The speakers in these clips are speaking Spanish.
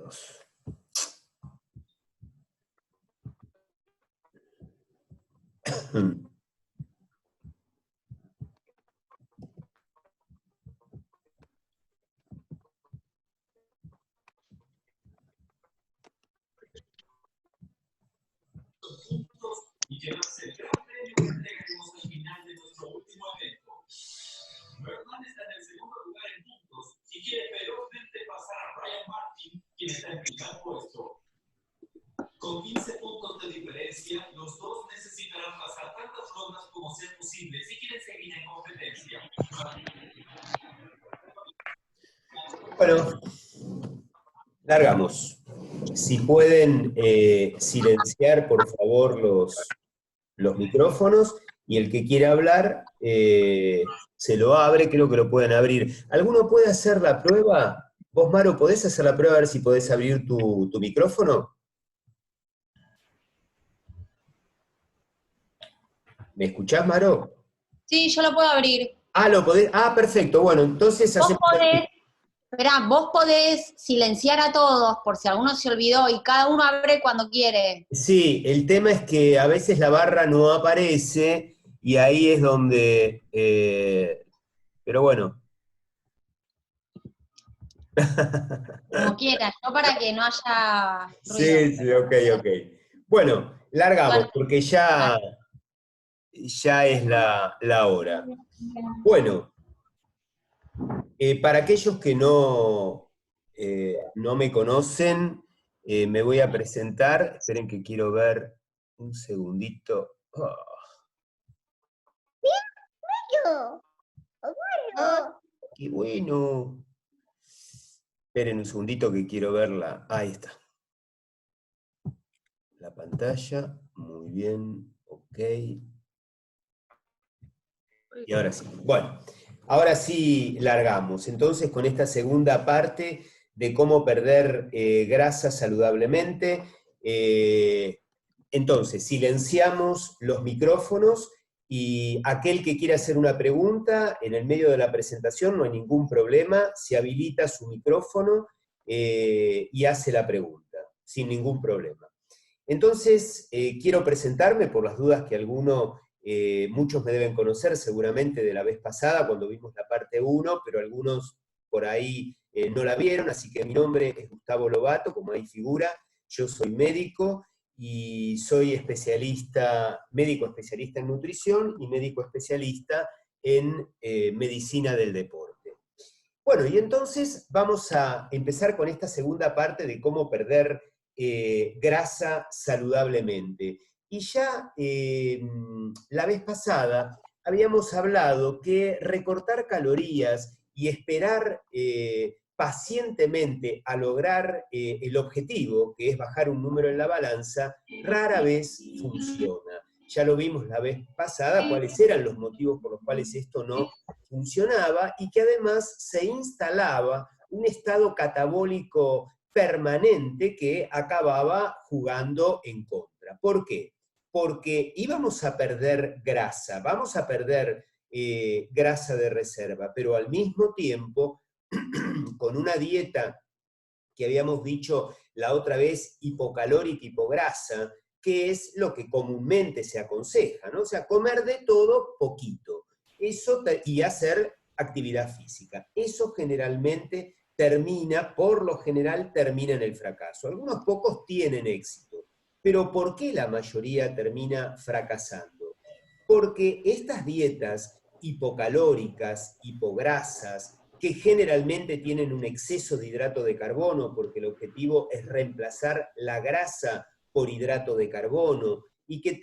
Dios. Y llevarse el gran premio que entregaremos al final de nuestro último evento. Birdman está en el segundo lugar en puntos y quiere ferozmente pasar a Ryan Martin, quien está en primer puesto. Con 15 puntos de diferencia, los dos necesitarán pasar tantas rondas como sea posible si quieren seguir en competencia. Bueno, largamos. Si pueden silenciar, por favor, los micrófonos, y el que quiera hablar se lo abre, creo que lo pueden abrir. ¿Alguno puede hacer la prueba? Vos, Maro, ¿podés hacer la prueba a ver si podés abrir tu micrófono? ¿Me escuchás, Maro? Sí, yo lo puedo abrir. Ah, lo podés. Ah, perfecto. Bueno, entonces hacemos. Vos podés silenciar a todos por si alguno se olvidó y cada uno abre cuando quiere. Sí, el tema es que a veces la barra no aparece y ahí es donde... pero bueno. Como quieras, yo para que no haya ruido. Sí, sí, ok. Bueno, largamos, porque ya es la hora. Bueno, para aquellos que no me conocen, me voy a presentar. Esperen que quiero ver un segundito. Oh. ¡Qué bueno! Esperen un segundito que quiero verla. Ahí está. La pantalla. Muy bien. Ok. Y ahora sí. Bueno, ahora sí largamos. Entonces, con esta segunda parte de cómo perder grasa saludablemente. Entonces, silenciamos los micrófonos y aquel que quiera hacer una pregunta en el medio de la presentación, no hay ningún problema, se habilita su micrófono y hace la pregunta, sin ningún problema. Entonces, quiero presentarme por las dudas que muchos me deben conocer seguramente de la vez pasada, cuando vimos la parte 1, pero algunos por ahí no la vieron, así que mi nombre es Gustavo Lobato, como ahí figura, yo soy médico y soy médico especialista en nutrición y médico especialista en medicina del deporte. Bueno, y entonces vamos a empezar con esta segunda parte de cómo perder grasa saludablemente. Y ya la vez pasada habíamos hablado que recortar calorías y esperar pacientemente a lograr el objetivo, que es bajar un número en la balanza, rara vez funciona. Ya lo vimos la vez pasada, cuáles eran los motivos por los cuales esto no funcionaba y que además se instalaba un estado catabólico permanente que acababa jugando en contra. ¿Por qué? Porque íbamos a perder grasa, vamos a perder grasa de reserva, pero al mismo tiempo, con una dieta que habíamos dicho la otra vez, hipocalórica, hipograsa, que es lo que comúnmente se aconseja, ¿no? O sea, comer de todo poquito. Eso y hacer actividad física. Eso generalmente por lo general termina en el fracaso. Algunos pocos tienen éxito, pero ¿por qué la mayoría termina fracasando? Porque estas dietas hipocalóricas, hipograsas, que generalmente tienen un exceso de hidrato de carbono, porque el objetivo es reemplazar la grasa por hidrato de carbono, y que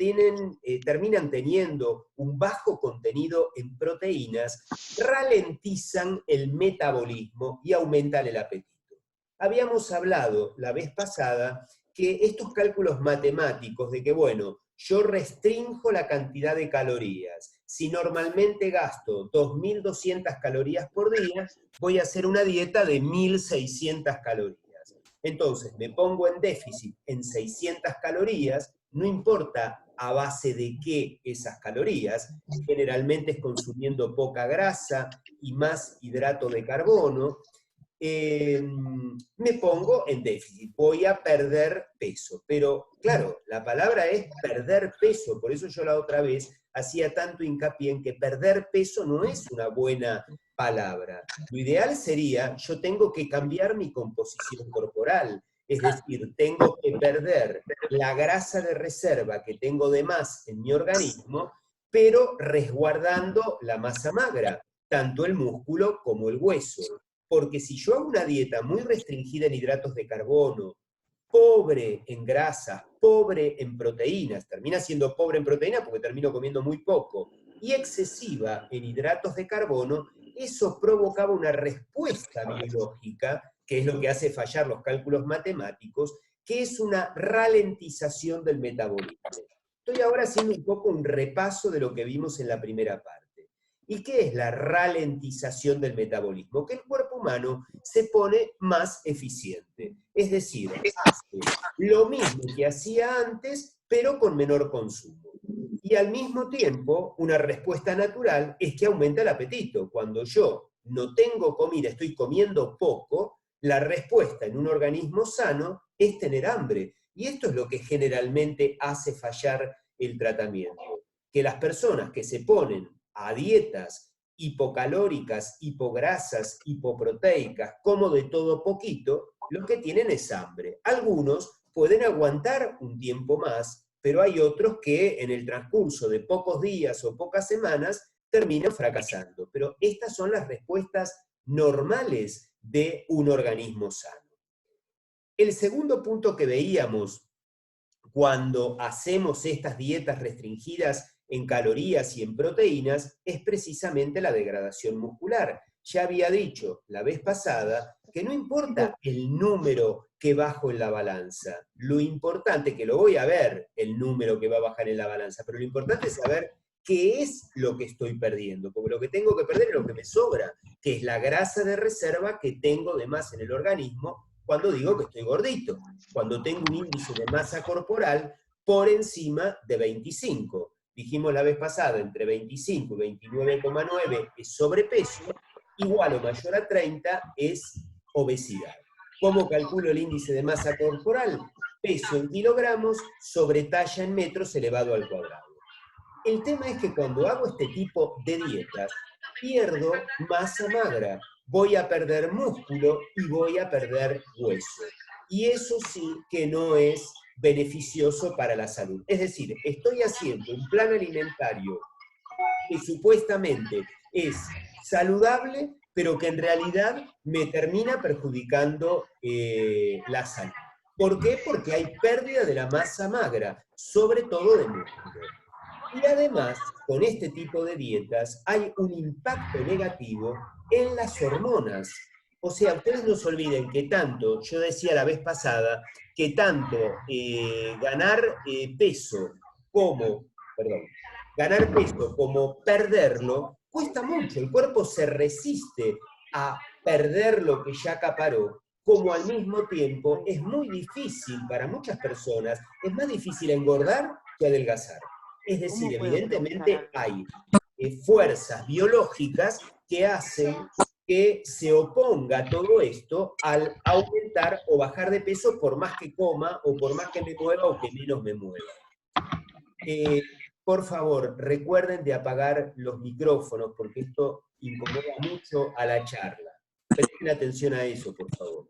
terminan teniendo un bajo contenido en proteínas, ralentizan el metabolismo y aumentan el apetito. Habíamos hablado la vez pasada que estos cálculos matemáticos de que, bueno, yo restrinjo la cantidad de calorías. Si normalmente gasto 2.200 calorías por día, voy a hacer una dieta de 1.600 calorías. Entonces, me pongo en déficit en 600 calorías, no importa a base de qué esas calorías, generalmente es consumiendo poca grasa y más hidrato de carbono, me pongo en déficit, voy a perder peso. Pero claro, la palabra es perder peso, por eso yo la otra vez hacía tanto hincapié en que perder peso no es una buena palabra. Lo ideal sería, yo tengo que cambiar mi composición corporal, es decir, tengo que perder la grasa de reserva que tengo de más en mi organismo, pero resguardando la masa magra, tanto el músculo como el hueso. Porque si yo hago una dieta muy restringida en hidratos de carbono, pobre en grasas, pobre en proteínas, termina siendo pobre en proteínas porque termino comiendo muy poco, y excesiva en hidratos de carbono, eso provocaba una respuesta biológica, que es lo que hace fallar los cálculos matemáticos, que es una ralentización del metabolismo. Estoy ahora haciendo un poco un repaso de lo que vimos en la primera parte. ¿Y qué es la ralentización del metabolismo? Que el cuerpo humano se pone más eficiente. Es decir, hace lo mismo que hacía antes, pero con menor consumo. Y al mismo tiempo, una respuesta natural es que aumenta el apetito. Cuando yo no tengo comida, estoy comiendo poco, la respuesta en un organismo sano es tener hambre. Y esto es lo que generalmente hace fallar el tratamiento. Que las personas que se ponen a dietas hipocalóricas, hipograsas, hipoproteicas, como de todo poquito, lo que tienen es hambre. Algunos pueden aguantar un tiempo más, pero hay otros que en el transcurso de pocos días o pocas semanas terminan fracasando. Pero estas son las respuestas normales de un organismo sano. El segundo punto que veíamos cuando hacemos estas dietas restringidas en calorías y en proteínas es precisamente la degradación muscular. Ya había dicho la vez pasada que no importa el número que bajo en la balanza, lo importante, que lo voy a ver, el número que va a bajar en la balanza, pero lo importante es saber qué es lo que estoy perdiendo, porque lo que tengo que perder es lo que me sobra, que es la grasa de reserva que tengo de más en el organismo cuando digo que estoy gordito, cuando tengo un índice de masa corporal por encima de 25. Dijimos la vez pasada, entre 25 y 29,9 es sobrepeso, igual o mayor a 30 es obesidad. ¿Cómo calculo el índice de masa corporal? Peso en kilogramos sobre talla en metros elevado al cuadrado. El tema es que cuando hago este tipo de dietas, pierdo masa magra, voy a perder músculo y voy a perder hueso. Y eso sí que no es beneficioso para la salud. Es decir, estoy haciendo un plan alimentario que supuestamente es saludable, pero que en realidad me termina perjudicando la salud. ¿Por qué? Porque hay pérdida de la masa magra, sobre todo de músculo. Y además, con este tipo de dietas hay un impacto negativo en las hormonas. O sea, ustedes no se olviden que tanto, yo decía la vez pasada, que tanto ganar peso como perderlo cuesta mucho. El cuerpo se resiste a perder lo que ya acaparó, como al mismo tiempo es muy difícil para muchas personas, es más difícil engordar que adelgazar. Es decir, evidentemente hay fuerzas biológicas que hacen que se oponga todo esto al aumentar o bajar de peso por más que coma o por más que me mueva o que menos me mueva. Por favor, recuerden de apagar los micrófonos porque esto incomoda mucho a la charla. Presten atención a eso, por favor.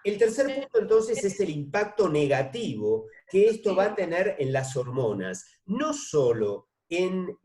El tercer punto, entonces, es el impacto negativo que esto va a tener en las hormonas. No solo en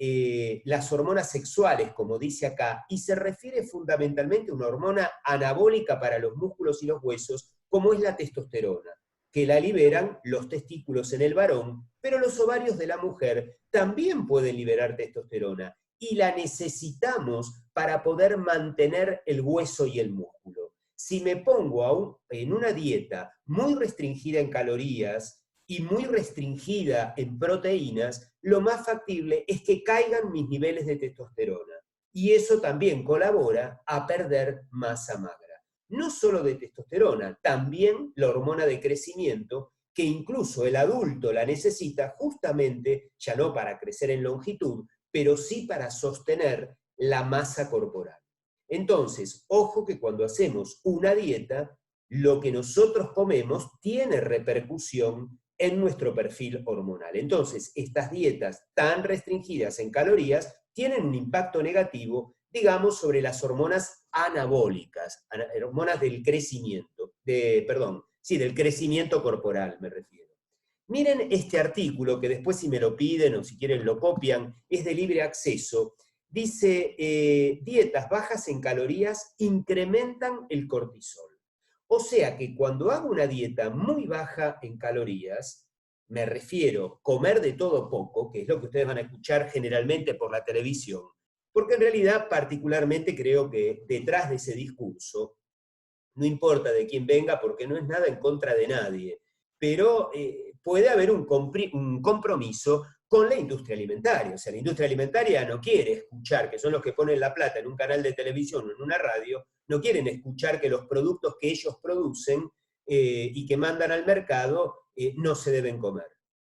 las hormonas sexuales, como dice acá, y se refiere fundamentalmente a una hormona anabólica para los músculos y los huesos, como es la testosterona, que la liberan los testículos en el varón, pero los ovarios de la mujer también pueden liberar testosterona, y la necesitamos para poder mantener el hueso y el músculo. Si me pongo en una dieta muy restringida en calorías y muy restringida en proteínas, lo más factible es que caigan mis niveles de testosterona. Y eso también colabora a perder masa magra. No solo de testosterona, también la hormona de crecimiento, que incluso el adulto la necesita justamente, ya no para crecer en longitud, pero sí para sostener la masa corporal. Entonces, ojo que cuando hacemos una dieta, lo que nosotros comemos tiene repercusión en nuestro perfil hormonal. Entonces, estas dietas tan restringidas en calorías tienen un impacto negativo, digamos, sobre las hormonas anabólicas, hormonas del crecimiento, del crecimiento corporal me refiero. Miren este artículo, que después si me lo piden o si quieren lo copian, es de libre acceso. Dice, dietas bajas en calorías incrementan el cortisol. O sea que cuando hago una dieta muy baja en calorías, me refiero comer de todo poco, que es lo que ustedes van a escuchar generalmente por la televisión, porque en realidad particularmente creo que detrás de ese discurso, no importa de quién venga, porque no es nada en contra de nadie, pero puede haber un compromiso con la industria alimentaria. O sea, la industria alimentaria no quiere escuchar, que son los que ponen la plata en un canal de televisión o en una radio, no quieren escuchar que los productos que ellos producen y que mandan al mercado no se deben comer.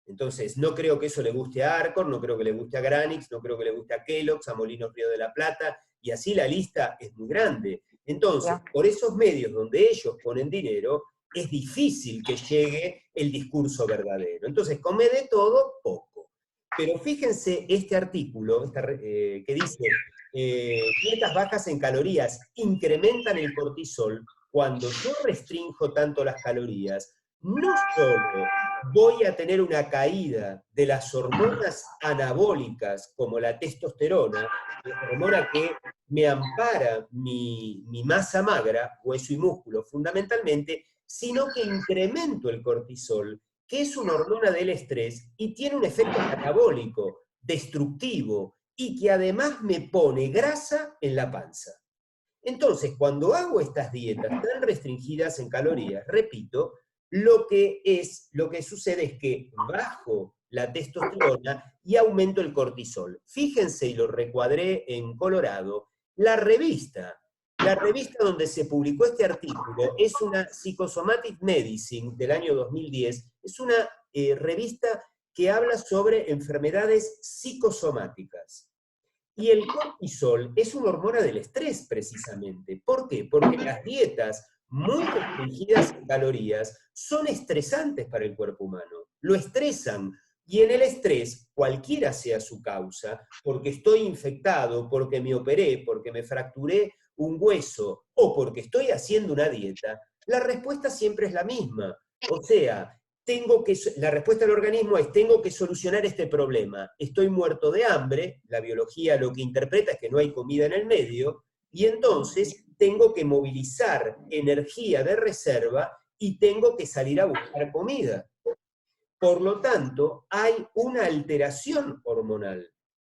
Entonces, no creo que eso le guste a Arcor, no creo que le guste a Granix, no creo que le guste a Kellogg's, a Molinos Río de la Plata, y así la lista es muy grande. Entonces, por esos medios donde ellos ponen dinero, es difícil que llegue el discurso verdadero. Entonces, come de todo, poco. Pero fíjense este artículo que dice, dietas bajas en calorías incrementan el cortisol. Cuando yo restrinjo tanto las calorías, no solo voy a tener una caída de las hormonas anabólicas, como la testosterona, la hormona que me ampara mi masa magra, hueso y músculo fundamentalmente, sino que incremento el cortisol, que es una hormona del estrés y tiene un efecto catabólico, destructivo, y que además me pone grasa en la panza. Entonces, cuando hago estas dietas tan restringidas en calorías, repito, lo que sucede es que bajo la testosterona y aumento el cortisol. Fíjense, y lo recuadré en colorado, la revista donde se publicó este artículo es una Psychosomatic Medicine del año 2010, es una revista que habla sobre enfermedades psicosomáticas. Y el cortisol es una hormona del estrés, precisamente. ¿Por qué? Porque las dietas muy restringidas en calorías son estresantes para el cuerpo humano. Lo estresan. Y en el estrés, cualquiera sea su causa, porque estoy infectado, porque me operé, porque me fracturé un hueso o porque estoy haciendo una dieta, la respuesta siempre es la misma. O sea, la respuesta del organismo es, tengo que solucionar este problema. Estoy muerto de hambre, la biología lo que interpreta es que no hay comida en el medio, y entonces tengo que movilizar energía de reserva y tengo que salir a buscar comida. Por lo tanto, hay una alteración hormonal.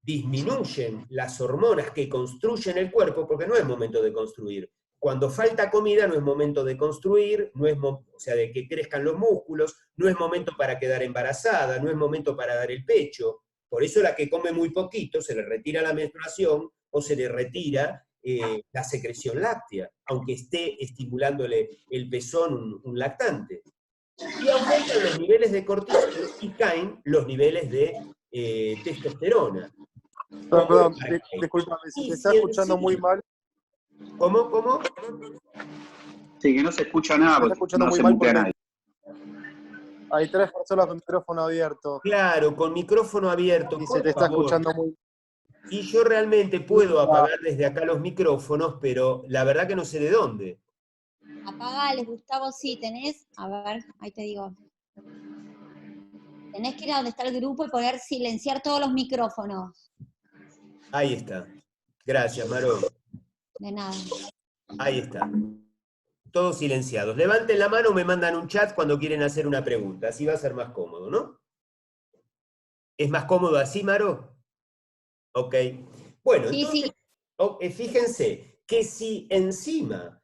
Disminuyen las hormonas que construyen el cuerpo, porque no es momento de construir. Cuando falta comida no es momento de construir, o sea, de que crezcan los músculos, no es momento para quedar embarazada, no es momento para dar el pecho. Por eso la que come muy poquito se le retira la menstruación o se le retira la secreción láctea, aunque esté estimulándole el pezón un lactante. Y aumentan los niveles de cortisol y caen los niveles de testosterona. Perdón, disculpame, se te está escuchando muy mal. ¿Cómo? Sí, que no se escucha nada porque no se mutea nadie. Hay 3 personas con micrófono abierto. Claro, con micrófono abierto. Y se te está escuchando muy mal. Y yo realmente puedo apagar desde acá los micrófonos, pero la verdad que no sé de dónde. Apagales, Gustavo, sí, tenés, a ver, ahí te digo. Tenés que ir a donde está el grupo y poder silenciar todos los micrófonos. Ahí está. Gracias, Maro. De nada. Ahí está. Todos silenciados. Levanten la mano o me mandan un chat cuando quieren hacer una pregunta. Así va a ser más cómodo, ¿no? ¿Es más cómodo así, Maro? Ok. Bueno, sí, entonces, sí. Fíjense que si encima,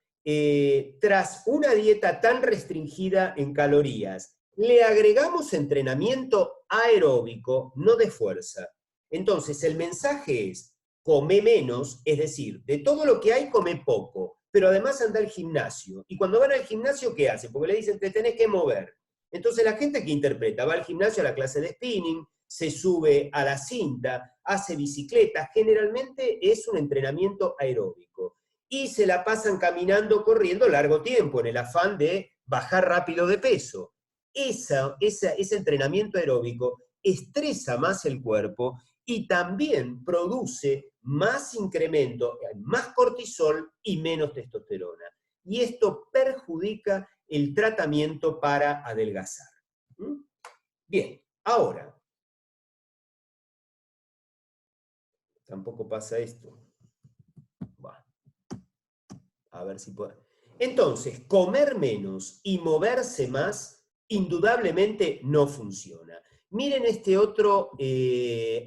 tras una dieta tan restringida en calorías, le agregamos entrenamiento aeróbico, no de fuerza, entonces el mensaje es, come menos, es decir, de todo lo que hay, come poco, pero además anda al gimnasio. Y cuando van al gimnasio, ¿qué hacen? Porque le dicen, te tenés que mover. Entonces la gente que interpreta va al gimnasio a la clase de spinning, se sube a la cinta, hace bicicleta, generalmente es un entrenamiento aeróbico. y se la pasan caminando, corriendo largo tiempo, en el afán de bajar rápido de peso. Ese entrenamiento aeróbico estresa más el cuerpo y también produce más incremento, más cortisol y menos testosterona. Y esto perjudica el tratamiento para adelgazar. Bien, ahora, tampoco pasa esto. Bueno, a ver si puedo. Entonces, comer menos y moverse más, indudablemente no funciona. Miren este otro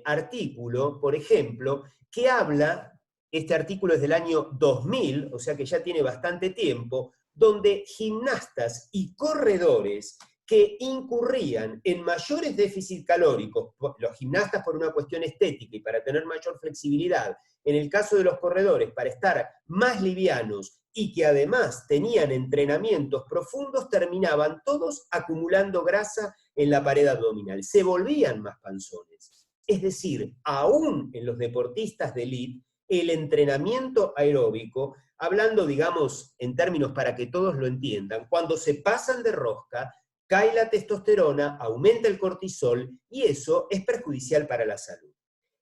artículo, por ejemplo, que habla, este artículo es del año 2000, o sea que ya tiene bastante tiempo, donde gimnastas y corredores que incurrían en mayores déficits calóricos, los gimnastas por una cuestión estética y para tener mayor flexibilidad, en el caso de los corredores para estar más livianos y que además tenían entrenamientos profundos, terminaban todos acumulando grasa en la pared abdominal, se volvían más panzones. Es decir, aún en los deportistas de élite, el entrenamiento aeróbico, hablando, digamos, en términos para que todos lo entiendan, cuando se pasan de rosca, cae la testosterona, aumenta el cortisol y eso es perjudicial para la salud.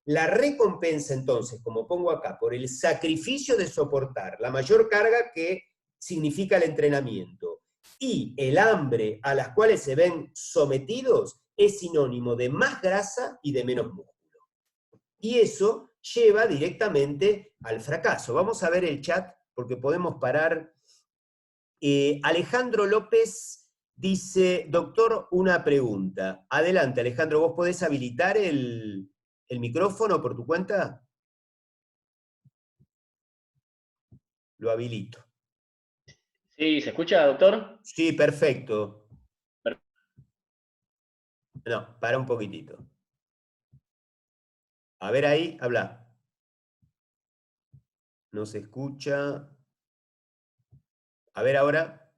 La recompensa entonces, como pongo acá, por el sacrificio de soportar la mayor carga que significa el entrenamiento y el hambre a las cuales se ven sometidos, es sinónimo de más grasa y de menos músculo. Y eso lleva directamente al fracaso. Vamos a ver el chat porque podemos parar. Alejandro López dice, doctor, una pregunta. Adelante, Alejandro, ¿vos podés habilitar el micrófono por tu cuenta? Lo habilito. Sí, ¿se escucha, doctor? Sí, perfecto. No, para un poquitito. A ver ahí, habla. No se escucha. A ver ahora.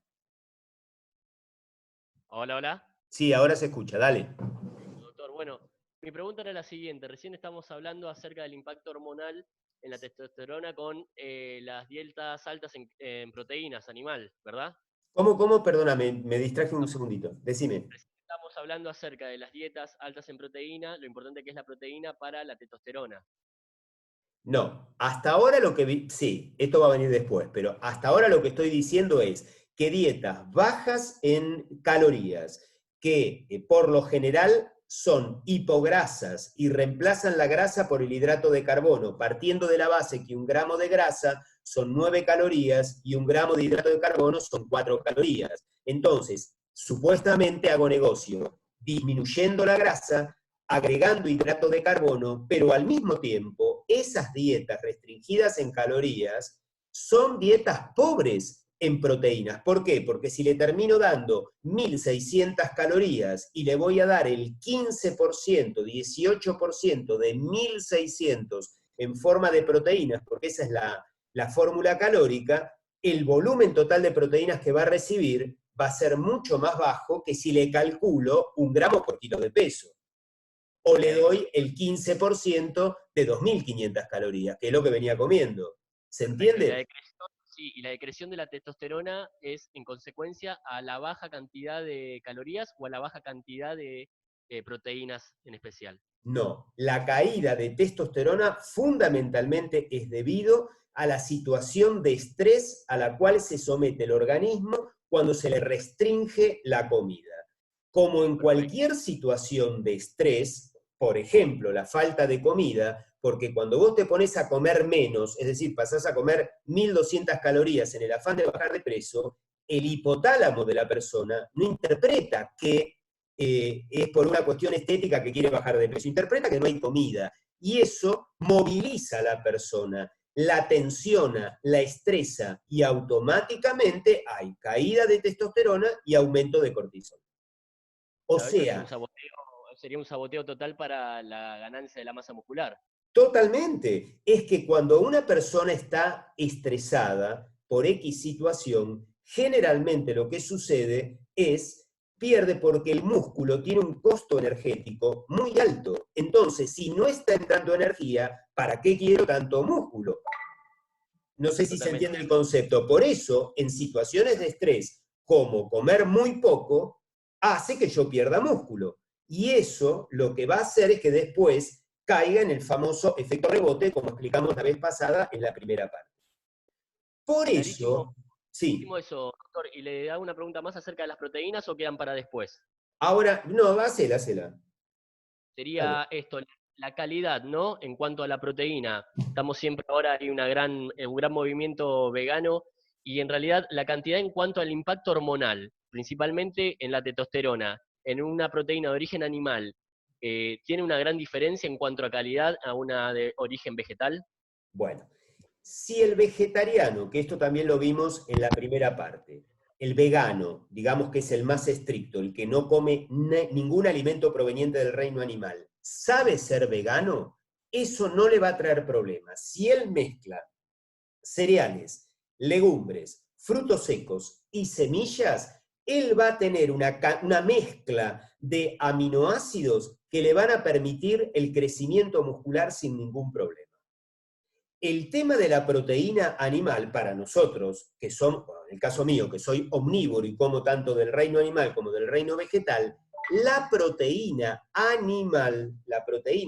Hola, hola. Sí, ahora se escucha, dale. Doctor, bueno, mi pregunta era la siguiente. Recién estamos hablando acerca del impacto hormonal en la testosterona con las dietas altas en proteínas animal, ¿verdad? ¿Cómo? Perdóname, me distraje un segundito. Decime. Recién estamos hablando acerca de las dietas altas en proteína, lo importante que es la proteína para la testosterona. No, hasta ahora lo que vi, sí, esto va a venir después, pero hasta ahora lo que estoy diciendo es que dietas bajas en calorías, que por lo general son hipograsas y reemplazan la grasa por el hidrato de carbono, partiendo de la base que 1 gramo de grasa son 9 calorías y 1 gramo de hidrato de carbono son 4 calorías. Entonces, supuestamente hago negocio disminuyendo la grasa, agregando hidrato de carbono, pero al mismo tiempo esas dietas restringidas en calorías son dietas pobres en proteínas. ¿Por qué? Porque si le termino dando 1.600 calorías y le voy a dar el 15%, 18% de 1.600 en forma de proteínas, porque esa es la fórmula calórica, el volumen total de proteínas que va a recibir va a ser mucho más bajo que si le calculo 1 gramo por kilo de peso. O le doy el 15% de 2.500 calorías, que es lo que venía comiendo. ¿Se entiende? Sí, y la decreción de la testosterona es en consecuencia a la baja cantidad de calorías o a la baja cantidad de proteínas en especial. No, la caída de testosterona fundamentalmente es debido a la situación de estrés a la cual se somete el organismo cuando se le restringe la comida. Como en cualquier situación de estrés, por ejemplo, la falta de comida, porque cuando vos te pones a comer menos, es decir, pasás a comer 1.200 calorías en el afán de bajar de peso, el hipotálamo de la persona no interpreta que es por una cuestión estética que quiere bajar de peso, interpreta que no hay comida, y eso moviliza a la persona, la tensiona, la estresa, y automáticamente hay caída de testosterona y aumento de cortisol. O sea, sería un saboteo total para la ganancia de la masa muscular. Totalmente. Es que cuando una persona está estresada por X situación, generalmente lo que sucede es pierde porque el músculo tiene un costo energético muy alto. Entonces, si no está entrando energía, ¿para qué quiero tanto músculo? No sé si se Totalmente. entiende el concepto. Por eso, en situaciones de estrés, como comer muy poco, hace que yo pierda músculo. Y eso lo que va a hacer es que después caiga en el famoso efecto rebote, como explicamos la vez pasada en la primera parte. Por Clarísimo, eso, sí, clarísimo eso, doctor. ¿Y le hago una pregunta más acerca de las proteínas o quedan para después? ahora, no, hacela. Dale. Sería esto, la calidad, ¿no? En cuanto a la proteína. Estamos siempre ahora, hay un gran movimiento vegano y en realidad la cantidad en cuanto al impacto hormonal, principalmente en la testosterona, en una proteína de origen animal, ¿tiene una gran diferencia en cuanto a calidad a una de origen vegetal? Bueno, si el vegetariano, que esto también lo vimos en la primera parte, el vegano, digamos que es el más estricto, el que no come ningún alimento proveniente del reino animal, sabe ser vegano, eso no le va a traer problemas. Si él mezcla cereales, legumbres, frutos secos y semillas, él va a tener una mezcla de aminoácidos que le van a permitir el crecimiento muscular sin ningún problema. El tema de la proteína animal para nosotros, que son, bueno, en el caso mío, que soy omnívoro y como tanto del reino animal como del reino vegetal, la proteína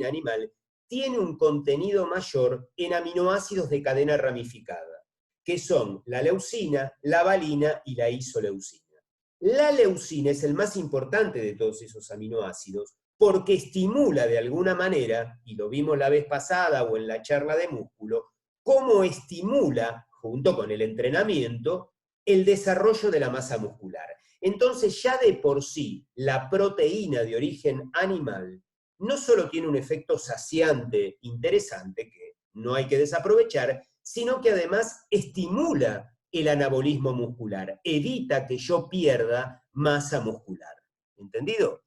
animal tiene un contenido mayor en aminoácidos de cadena ramificada, que son la leucina, la valina y la isoleucina. La leucina es el más importante de todos esos aminoácidos porque estimula de alguna manera, y lo vimos la vez pasada o en la charla de músculo, cómo estimula, junto con el entrenamiento, el desarrollo de la masa muscular. Entonces ya de por sí la proteína de origen animal no solo tiene un efecto saciante interesante, que no hay que desaprovechar, sino que además estimula el anabolismo muscular, evita que yo pierda masa muscular. ¿Entendido?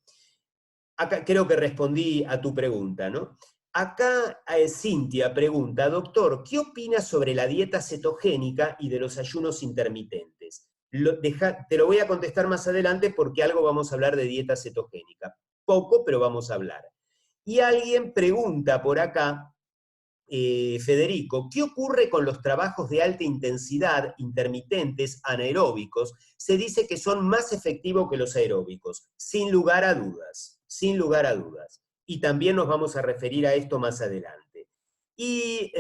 Acá creo que respondí a tu pregunta, ¿no? Acá Cintia pregunta, doctor, ¿qué opinas sobre la dieta cetogénica y de los ayunos intermitentes? Te lo voy a contestar más adelante porque algo vamos a hablar de dieta cetogénica. Poco, pero vamos a hablar. Y alguien pregunta por acá, Federico, ¿qué ocurre con los trabajos de alta intensidad, intermitentes, anaeróbicos? Se dice que son más efectivos que los aeróbicos, sin lugar a dudas, sin lugar a dudas. Y también nos vamos a referir a esto más adelante. Y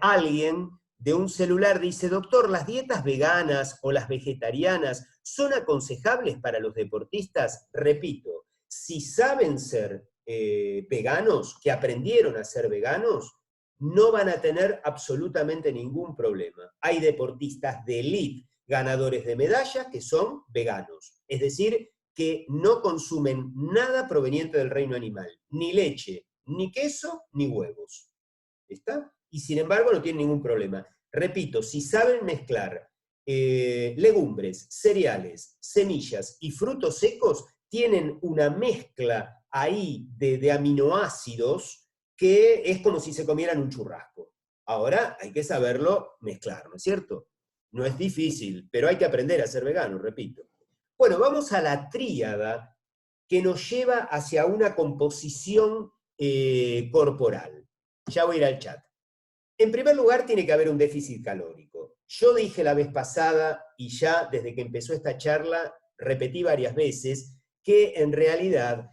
alguien de un celular dice, doctor, ¿las dietas veganas o las vegetarianas son aconsejables para los deportistas? Repito, si saben ser veganos, que aprendieron a ser veganos, no van a tener absolutamente ningún problema. Hay deportistas de élite, ganadores de medallas, que son veganos. Es decir, que no consumen nada proveniente del reino animal, ni leche, ni queso, ni huevos. ¿Está? Y sin embargo no tienen ningún problema. Repito, si saben mezclar legumbres, cereales, semillas y frutos secos, tienen una mezcla ahí de aminoácidos que es como si se comieran un churrasco. Ahora hay que saberlo mezclar, ¿no es cierto? No es difícil, pero hay que aprender a ser vegano, repito. Bueno, vamos a la tríada que nos lleva hacia una composición corporal. Ya voy a ir al chat. En primer lugar, tiene que haber un déficit calórico. Yo dije la vez pasada, y ya desde que empezó esta charla, repetí varias veces, que en realidad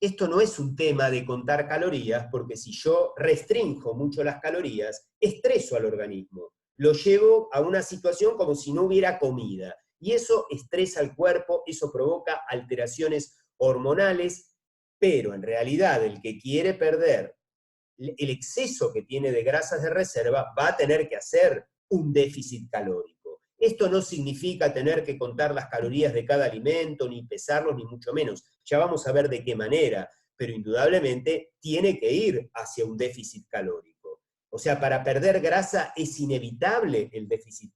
esto no es un tema de contar calorías, porque si yo restrinjo mucho las calorías, estreso al organismo. Lo llevo a una situación como si no hubiera comida. Y eso estresa al cuerpo, eso provoca alteraciones hormonales, pero en realidad el que quiere perder el exceso que tiene de grasas de reserva va a tener que hacer un déficit calórico. Esto no significa tener que contar las calorías de cada alimento, ni pesarlos, ni mucho menos. Ya vamos a ver de qué manera, pero indudablemente tiene que ir hacia un déficit calórico. O sea, para perder grasa es inevitable el déficit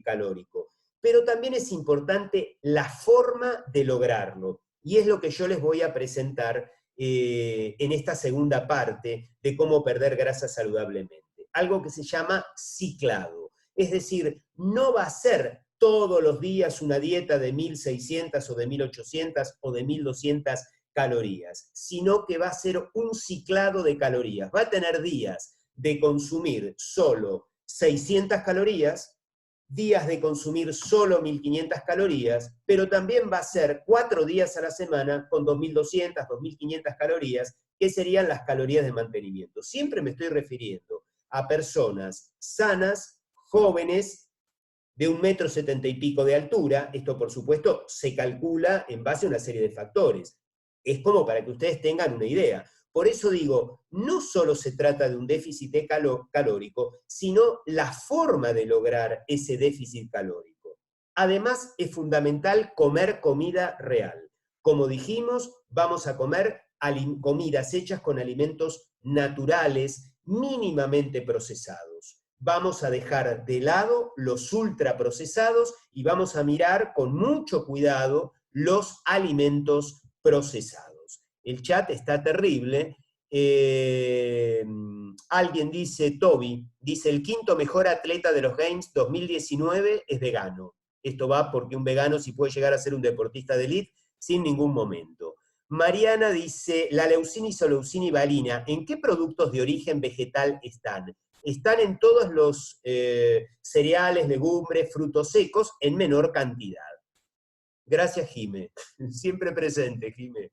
calórico, pero también es importante la forma de lograrlo. Y es lo que yo les voy a presentar en esta segunda parte de cómo perder grasa saludablemente. Algo que se llama ciclado. Es decir, no va a ser todos los días una dieta de 1.600 o de 1.800 o de 1.200 calorías, sino que va a ser un ciclado de calorías. Va a tener días de consumir solo 600 calorías, días de consumir solo 1500 calorías, pero también va a ser 4 días a la semana con 2200, 2500 calorías, que serían las calorías de mantenimiento. Siempre me estoy refiriendo a personas sanas, jóvenes, de 1,70 m y pico de altura. Esto, por supuesto, se calcula en base a una serie de factores. Es como para que ustedes tengan una idea. Por eso digo, no solo se trata de un déficit calórico, sino la forma de lograr ese déficit calórico. Además, es fundamental comer comida real. Como dijimos, vamos a comer comidas hechas con alimentos naturales, mínimamente procesados. Vamos a dejar de lado los ultraprocesados y vamos a mirar con mucho cuidado los alimentos procesados. El chat está terrible. Alguien dice, Toby, dice, el quinto mejor atleta de los Games 2019 es vegano. Esto va porque un vegano sí puede llegar a ser un deportista de élite sin ningún momento. Mariana dice, la leucina, isoleucina y valina, ¿en qué productos de origen vegetal están? Están en todos los cereales, legumbres, frutos secos, en menor cantidad. Gracias, Jime. Siempre presente, Jime.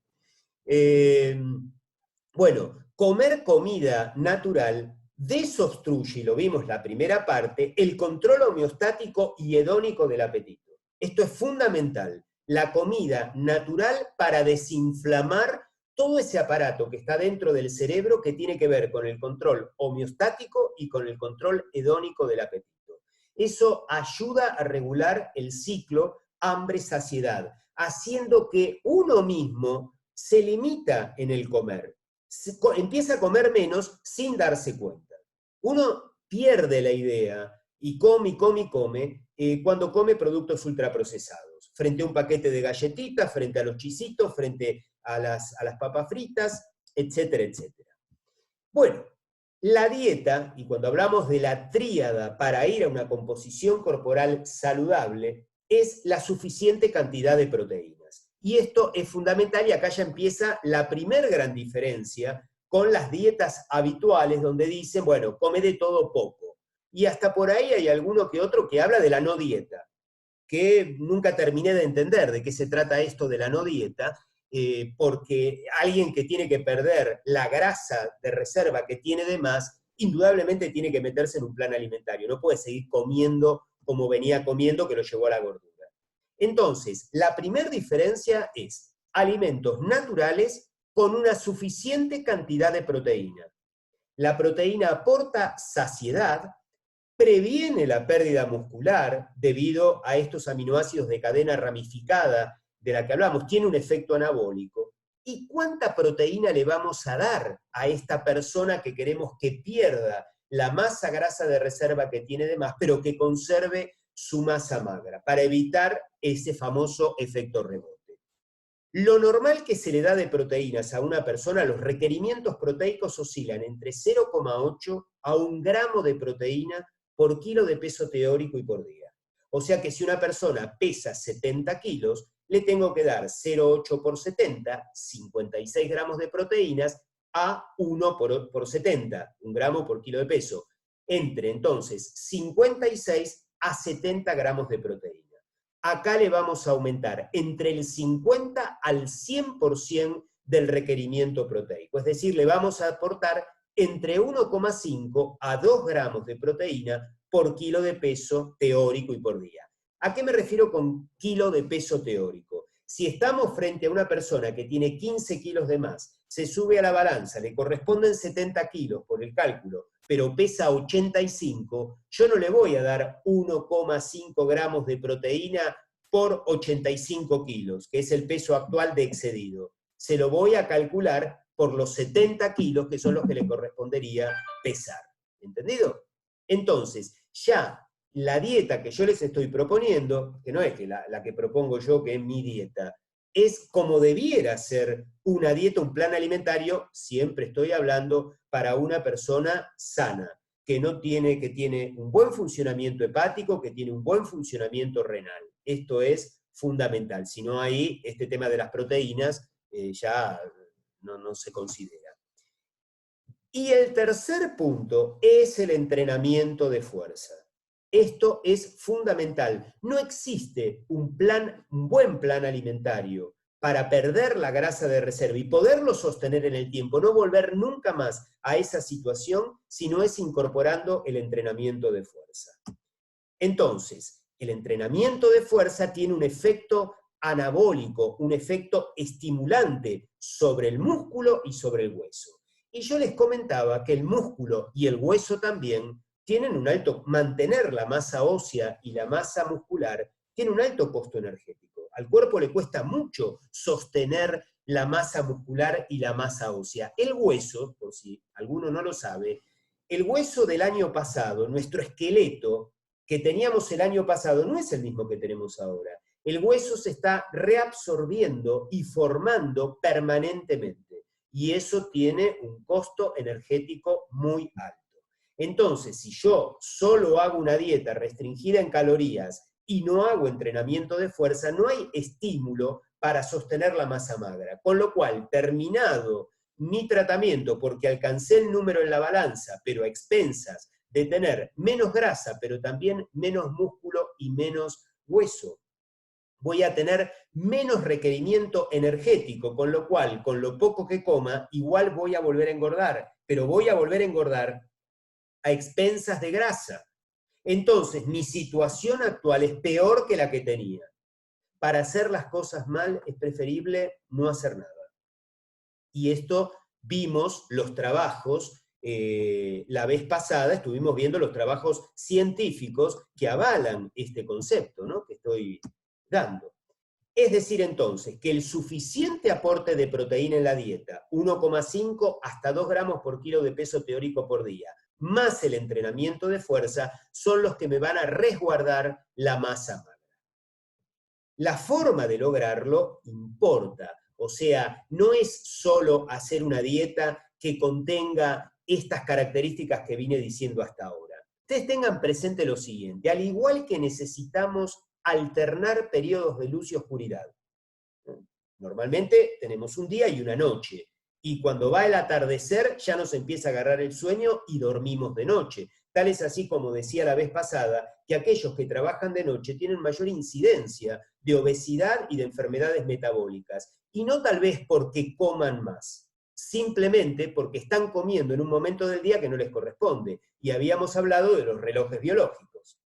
Bueno, comer comida natural desobstruye, y lo vimos en la primera parte, el control homeostático y hedónico del apetito. Esto es fundamental. La comida natural para desinflamar todo ese aparato que está dentro del cerebro que tiene que ver con el control homeostático y con el control hedónico del apetito. Eso ayuda a regular el ciclo hambre-saciedad, haciendo que uno mismo se limita en el comer. Empieza a comer menos sin darse cuenta. Uno pierde la idea y come cuando come productos ultraprocesados, frente a un paquete de galletitas, frente a los chisitos, frente a las papas fritas, etcétera, etcétera. Bueno, la dieta, y cuando hablamos de la tríada para ir a una composición corporal saludable, es la suficiente cantidad de proteínas. Y esto es fundamental, y acá ya empieza la primer gran diferencia con las dietas habituales, donde dicen, bueno, come de todo poco. Y hasta por ahí hay alguno que otro que habla de la no dieta, que nunca terminé de entender de qué se trata esto de la no dieta, porque alguien que tiene que perder la grasa de reserva que tiene de más, indudablemente tiene que meterse en un plan alimentario, no puede seguir comiendo como venía comiendo, que lo llevó a la gordura. Entonces, la primera diferencia es alimentos naturales con una suficiente cantidad de proteína. La proteína aporta saciedad, previene la pérdida muscular debido a estos aminoácidos de cadena ramificada de la que hablamos, tiene un efecto anabólico. ¿Y cuánta proteína le vamos a dar a esta persona que queremos que pierda la masa grasa de reserva que tiene de más, pero que conserve su masa magra, para evitar ese famoso efecto rebote? Lo normal que se le da de proteínas a una persona, los requerimientos proteicos oscilan entre 0,8 a 1 gramo de proteína por kilo de peso teórico y por día. O sea que si una persona pesa 70 kilos, le tengo que dar 0,8 por 70, 56 gramos de proteínas, a 1 por 70, 1 gramo por kilo de peso. Entre entonces 56 a 70 gramos de proteína. Acá le vamos a aumentar entre el 50 al 100% del requerimiento proteico. Es decir, le vamos a aportar entre 1,5 a 2 gramos de proteína por kilo de peso teórico y por día. ¿A qué me refiero con kilo de peso teórico? Si estamos frente a una persona que tiene 15 kilos de más, se sube a la balanza, le corresponden 70 kilos por el cálculo, pero pesa 85, yo no le voy a dar 1,5 gramos de proteína por 85 kilos, que es el peso actual de excedido. Se lo voy a calcular por los 70 kilos, que son los que le correspondería pesar. ¿Entendido? Entonces, ya la dieta que yo les estoy proponiendo, que no es que la que propongo yo, que es mi dieta, es como debiera ser una dieta, un plan alimentario, siempre estoy hablando para una persona sana, que tiene un buen funcionamiento hepático, que tiene un buen funcionamiento renal. Esto es fundamental. Si no, ahí este tema de las proteínas ya no se considera. Y el tercer punto es el entrenamiento de fuerza. Esto es fundamental. No existe un buen plan alimentario para perder la grasa de reserva y poderlo sostener en el tiempo, no volver nunca más a esa situación si no es incorporando el entrenamiento de fuerza. Entonces, el entrenamiento de fuerza tiene un efecto anabólico, un efecto estimulante sobre el músculo y sobre el hueso. Y yo les comentaba que el músculo y el hueso también tienen un alto, mantener la masa ósea y la masa muscular tiene un alto costo energético. Al cuerpo le cuesta mucho sostener la masa muscular y la masa ósea. El hueso, por si alguno no lo sabe, el hueso del año pasado, nuestro esqueleto que teníamos el año pasado, no es el mismo que tenemos ahora. El hueso se está reabsorbiendo y formando permanentemente, y eso tiene un costo energético muy alto. Entonces, si yo solo hago una dieta restringida en calorías y no hago entrenamiento de fuerza, no hay estímulo para sostener la masa magra. Con lo cual, terminado mi tratamiento, porque alcancé el número en la balanza, pero a expensas de tener menos grasa, pero también menos músculo y menos hueso, voy a tener menos requerimiento energético, con lo cual, con lo poco que coma, igual voy a volver a engordar, pero voy a volver a engordar a expensas de grasa. Entonces, mi situación actual es peor que la que tenía. Para hacer las cosas mal es preferible no hacer nada. Y esto vimos los trabajos, la vez pasada estuvimos viendo los trabajos científicos que avalan este concepto, ¿no?, que estoy dando. Es decir, entonces, que el suficiente aporte de proteína en la dieta, 1,5 hasta 2 gramos por kilo de peso teórico por día, más el entrenamiento de fuerza, son los que me van a resguardar la masa magra. La forma de lograrlo importa, o sea, no es solo hacer una dieta que contenga estas características que vine diciendo hasta ahora. Ustedes tengan presente lo siguiente, al igual que necesitamos alternar periodos de luz y oscuridad. Normalmente tenemos un día y una noche, y cuando va el atardecer ya nos empieza a agarrar el sueño y dormimos de noche. Tal es así, como decía la vez pasada, que aquellos que trabajan de noche tienen mayor incidencia de obesidad y de enfermedades metabólicas, y no tal vez porque coman más, simplemente porque están comiendo en un momento del día que no les corresponde, y habíamos hablado de los relojes biológicos.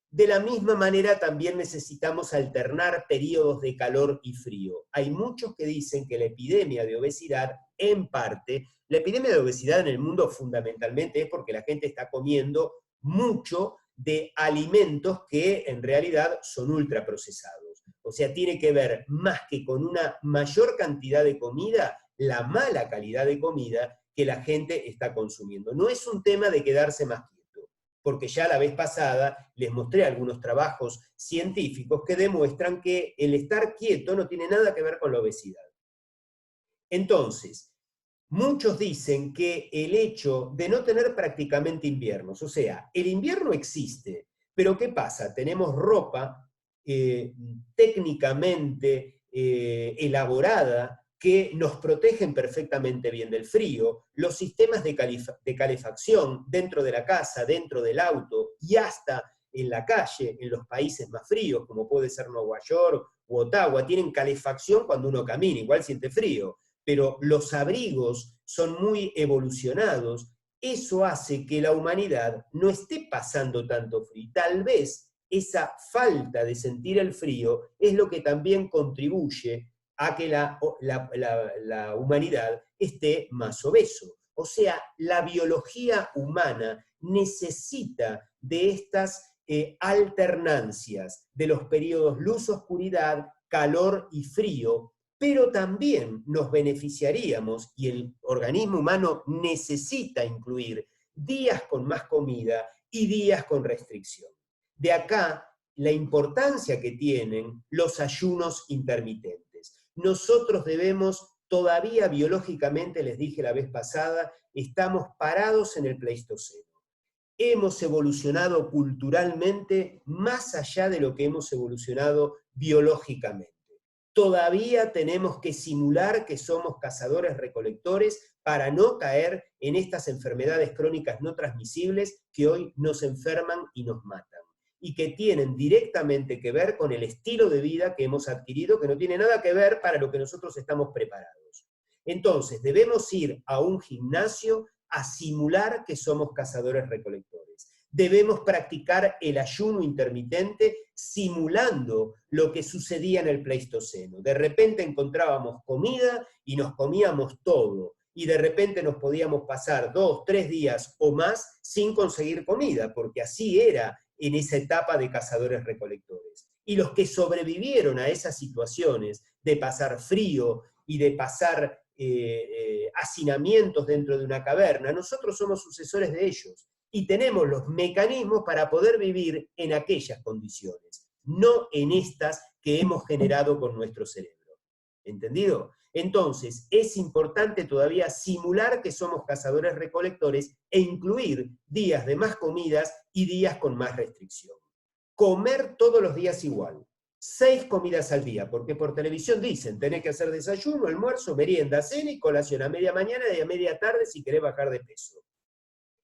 De la misma manera también necesitamos alternar periodos de calor y frío. Hay muchos que dicen que la epidemia de obesidad, en parte, la epidemia de obesidad en el mundo fundamentalmente es porque la gente está comiendo mucho de alimentos que en realidad son ultraprocesados. O sea, tiene que ver más que con una mayor cantidad de comida, la mala calidad de comida que la gente está consumiendo. No es un tema de quedarse más quieto, porque ya la vez pasada les mostré algunos trabajos científicos que demuestran que el estar quieto no tiene nada que ver con la obesidad. Entonces, muchos dicen que el hecho de no tener prácticamente inviernos, o sea, el invierno existe, pero ¿qué pasa? Tenemos ropa técnicamente elaborada que nos protegen perfectamente bien del frío, los sistemas de calefacción dentro de la casa, dentro del auto y hasta en la calle, en los países más fríos, como puede ser Nueva York u Ottawa, tienen calefacción cuando uno camina, igual siente frío, pero los abrigos son muy evolucionados. Eso hace que la humanidad no esté pasando tanto frío. Tal vez esa falta de sentir el frío es lo que también contribuye a que la humanidad esté más obeso. O sea, la biología humana necesita de estas alternancias de los periodos luz-oscuridad, calor y frío, pero también nos beneficiaríamos, y el organismo humano necesita incluir días con más comida y días con restricción. De acá la importancia que tienen los ayunos intermitentes. Nosotros debemos, todavía biológicamente, les dije la vez pasada, estamos parados en el Pleistoceno. Hemos evolucionado culturalmente más allá de lo que hemos evolucionado biológicamente. Todavía tenemos que simular que somos cazadores-recolectores para no caer en estas enfermedades crónicas no transmisibles que hoy nos enferman y nos matan, y que tienen directamente que ver con el estilo de vida que hemos adquirido, que no tiene nada que ver para lo que nosotros estamos preparados. Entonces, debemos ir a un gimnasio a simular que somos cazadores-recolectores. Debemos practicar el ayuno intermitente simulando lo que sucedía en el Pleistoceno. De repente encontrábamos comida y nos comíamos todo, y de repente nos podíamos pasar 2, 3 días o más sin conseguir comida, porque así era en esa etapa de cazadores-recolectores. Y los que sobrevivieron a esas situaciones de pasar frío y de pasar hacinamientos dentro de una caverna, nosotros somos sucesores de ellos. Y tenemos los mecanismos para poder vivir en aquellas condiciones, no en estas que hemos generado con nuestro cerebro. ¿Entendido? Entonces, es importante todavía simular que somos cazadores-recolectores e incluir días de más comidas y días con más restricción. Comer todos los días igual. 6 comidas al día, porque por televisión dicen, tenés que hacer desayuno, almuerzo, merienda, cena y colación a media mañana y a media tarde si querés bajar de peso.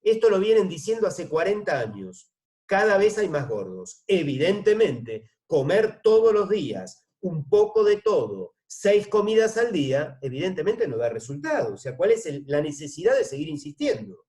Esto lo vienen diciendo hace 40 años. Cada vez hay más gordos. Evidentemente, comer todos los días, un poco de todo, 6 comidas al día, evidentemente no da resultado. O sea, ¿cuál es la necesidad de seguir insistiendo?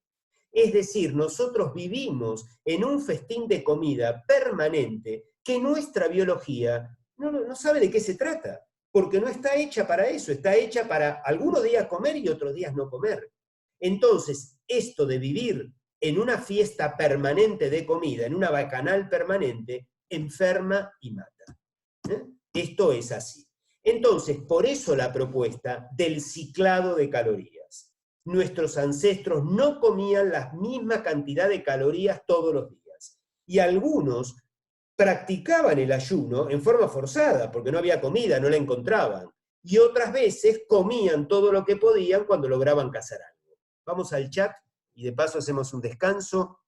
Es decir, nosotros vivimos en un festín de comida permanente que nuestra biología no sabe de qué se trata, porque no está hecha para eso, está hecha para algunos días comer y otros días no comer. Entonces, esto de vivir en una fiesta permanente de comida, en una bacanal permanente, enferma y mata. Esto es así. Entonces, por eso la propuesta del ciclado de calorías. Nuestros ancestros no comían la misma cantidad de calorías todos los días. Y algunos practicaban el ayuno en forma forzada, porque no había comida, no la encontraban. Y otras veces comían todo lo que podían cuando lograban cazar algo. Vamos al chat y de paso hacemos un descanso.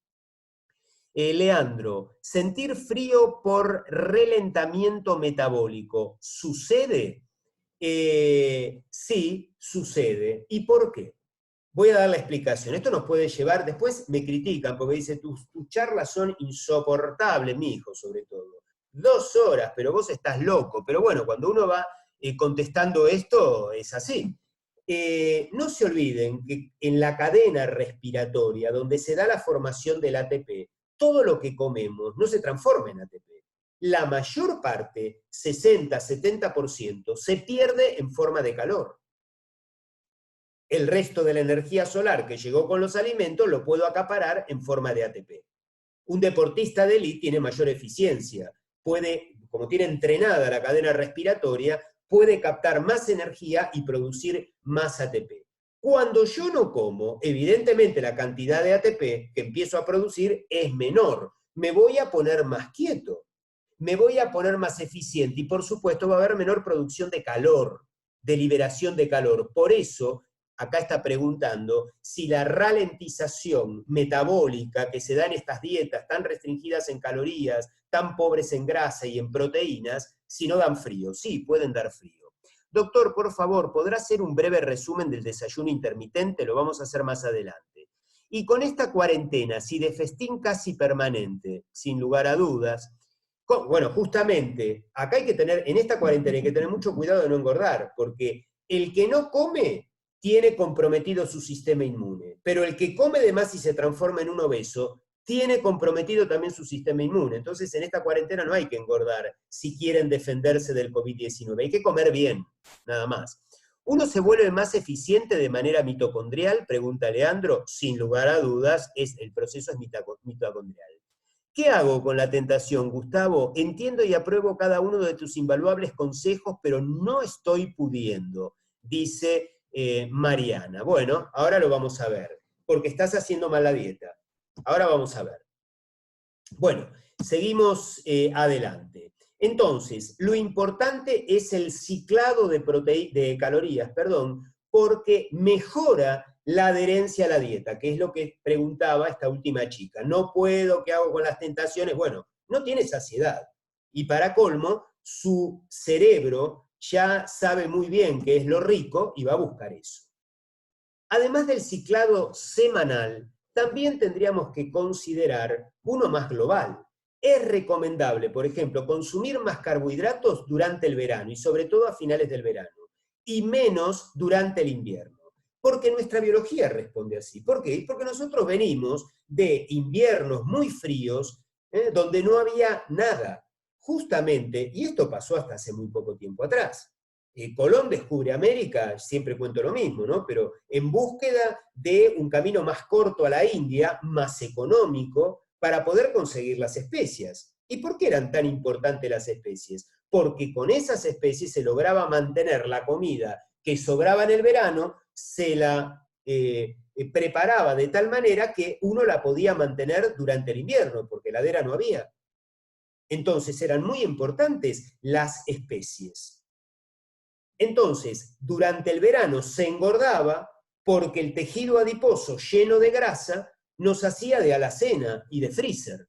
Leandro, ¿sentir frío por relentamiento metabólico sucede? Sí, sucede. ¿Y por qué? Voy a dar la explicación. Esto nos puede llevar, después me critican porque dice, tus charlas son insoportables, mi hijo sobre todo. 2 horas, pero vos estás loco. Pero bueno, cuando uno va contestando esto, es así. No se olviden que en la cadena respiratoria, donde se da la formación del ATP, todo lo que comemos no se transforma en ATP. La mayor parte, 60-70%, se pierde en forma de calor. El resto de la energía solar que llegó con los alimentos lo puedo acaparar en forma de ATP. Un deportista de élite tiene mayor eficiencia. Puede, como tiene entrenada la cadena respiratoria, puede captar más energía y producir más ATP. Cuando yo no como, evidentemente la cantidad de ATP que empiezo a producir es menor. Me voy a poner más quieto, me voy a poner más eficiente y por supuesto va a haber menor producción de calor, de liberación de calor. Por eso, acá está preguntando si la ralentización metabólica que se da en estas dietas tan restringidas en calorías, tan pobres en grasa y en proteínas, si no dan frío. Sí, pueden dar frío. Doctor, por favor, ¿podrá hacer un breve resumen del desayuno intermitente? Lo vamos a hacer más adelante. Y con esta cuarentena, si de festín casi permanente, sin lugar a dudas, bueno, justamente, acá hay que tener, en esta cuarentena hay que tener mucho cuidado de no engordar, porque el que no come tiene comprometido su sistema inmune, pero el que come de más y se transforma en un obeso, tiene comprometido también su sistema inmune. Entonces, en esta cuarentena no hay que engordar si quieren defenderse del COVID-19. Hay que comer bien, nada más. ¿Uno se vuelve más eficiente de manera mitocondrial? Pregunta Leandro. Sin lugar a dudas, el proceso es mitocondrial. ¿Qué hago con la tentación, Gustavo? Entiendo y apruebo cada uno de tus invaluables consejos, pero no estoy pudiendo, dice Mariana. Bueno, ahora lo vamos a ver, porque estás haciendo mal la dieta. Ahora vamos a ver. Bueno, seguimos adelante. Entonces, lo importante es el ciclado de calorías, porque mejora la adherencia a la dieta, que es lo que preguntaba esta última chica. No puedo, ¿qué hago con las tentaciones? Bueno, no tiene saciedad. Y para colmo, su cerebro ya sabe muy bien qué es lo rico y va a buscar eso. Además del ciclado semanal, también tendríamos que considerar uno más global. Es recomendable, por ejemplo, consumir más carbohidratos durante el verano, y sobre todo a finales del verano, y menos durante el invierno. Porque nuestra biología responde así. ¿Por qué? Porque nosotros venimos de inviernos muy fríos, donde no había nada. Justamente, y esto pasó hasta hace muy poco tiempo atrás. Colón descubre América, siempre cuento lo mismo, ¿no? Pero en búsqueda de un camino más corto a la India, más económico, para poder conseguir las especias. ¿Y por qué eran tan importantes las especies? Porque con esas especies se lograba mantener la comida que sobraba en el verano, se la preparaba de tal manera que uno la podía mantener durante el invierno, porque heladera no había. Entonces eran muy importantes las especies. Entonces, durante el verano se engordaba porque el tejido adiposo lleno de grasa nos hacía de alacena y de freezer,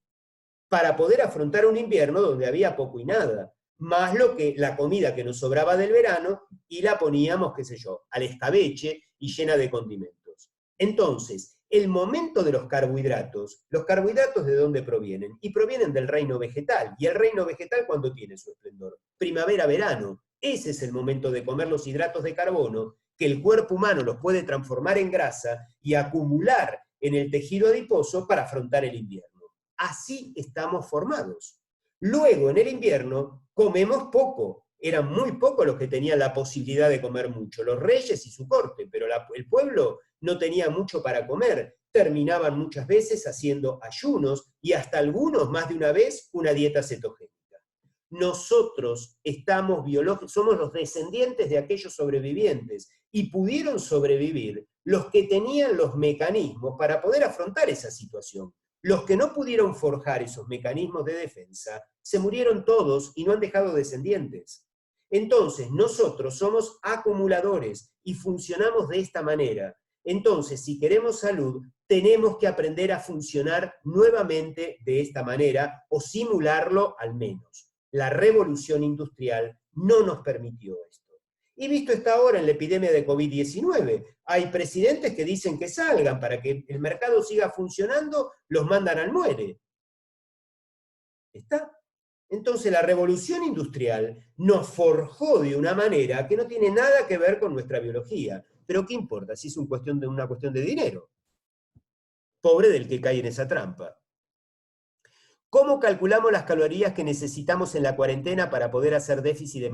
para poder afrontar un invierno donde había poco y nada, más la comida que nos sobraba del verano y la poníamos, qué sé yo, al escabeche y llena de condimentos. Entonces, el momento de los carbohidratos ¿de dónde provienen? Y provienen del reino vegetal. ¿Y el reino vegetal cuándo tiene su esplendor? Primavera-verano. Ese es el momento de comer los hidratos de carbono, que el cuerpo humano los puede transformar en grasa y acumular en el tejido adiposo para afrontar el invierno. Así estamos formados. Luego, en el invierno, comemos poco. Eran muy pocos los que tenían la posibilidad de comer mucho, los reyes y su corte, pero el pueblo no tenía mucho para comer. Terminaban muchas veces haciendo ayunos y hasta algunos, más de una vez, una dieta cetogénica. Nosotros somos los descendientes de aquellos sobrevivientes y pudieron sobrevivir los que tenían los mecanismos para poder afrontar esa situación. Los que no pudieron forjar esos mecanismos de defensa se murieron todos y no han dejado descendientes. Entonces, nosotros somos acumuladores y funcionamos de esta manera. Entonces, si queremos salud, tenemos que aprender a funcionar nuevamente de esta manera o simularlo al menos. La revolución industrial no nos permitió esto. Y visto esta ahora en la epidemia de COVID-19, hay presidentes que dicen que salgan para que el mercado siga funcionando, los mandan al muere. ¿Está? Entonces la revolución industrial nos forjó de una manera que no tiene nada que ver con nuestra biología. Pero ¿qué importa si es una cuestión de dinero? Pobre del que cae en esa trampa. ¿Cómo calculamos las calorías que necesitamos en la cuarentena para poder hacer déficit de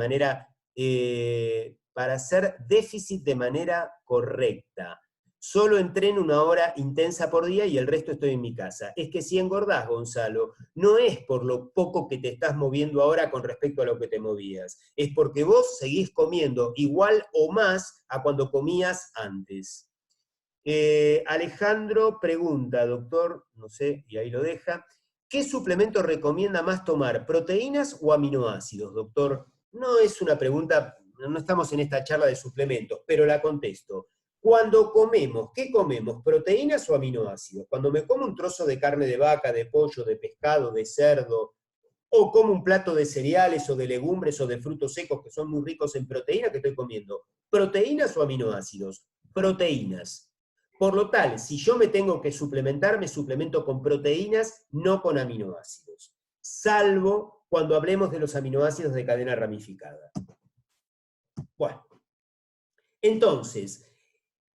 manera correcta? Solo entreno 1 hora intensa por día y el resto estoy en mi casa. Es que si engordás, Gonzalo, no es por lo poco que te estás moviendo ahora con respecto a lo que te movías. Es porque vos seguís comiendo igual o más a cuando comías antes. Alejandro pregunta, doctor, no sé, y ahí lo deja, ¿qué suplemento recomienda más tomar, proteínas o aminoácidos, doctor? No es una pregunta, no estamos en esta charla de suplementos, pero la contesto. Cuando comemos, ¿qué comemos? ¿Proteínas o aminoácidos? Cuando me como un trozo de carne de vaca, de pollo, de pescado, de cerdo, o como un plato de cereales o de legumbres o de frutos secos que son muy ricos en proteínas, ¿qué estoy comiendo? ¿Proteínas o aminoácidos? Proteínas. Por lo tal, si yo me tengo que suplementar, me suplemento con proteínas, no con aminoácidos. Salvo cuando hablemos de los aminoácidos de cadena ramificada. Bueno, entonces,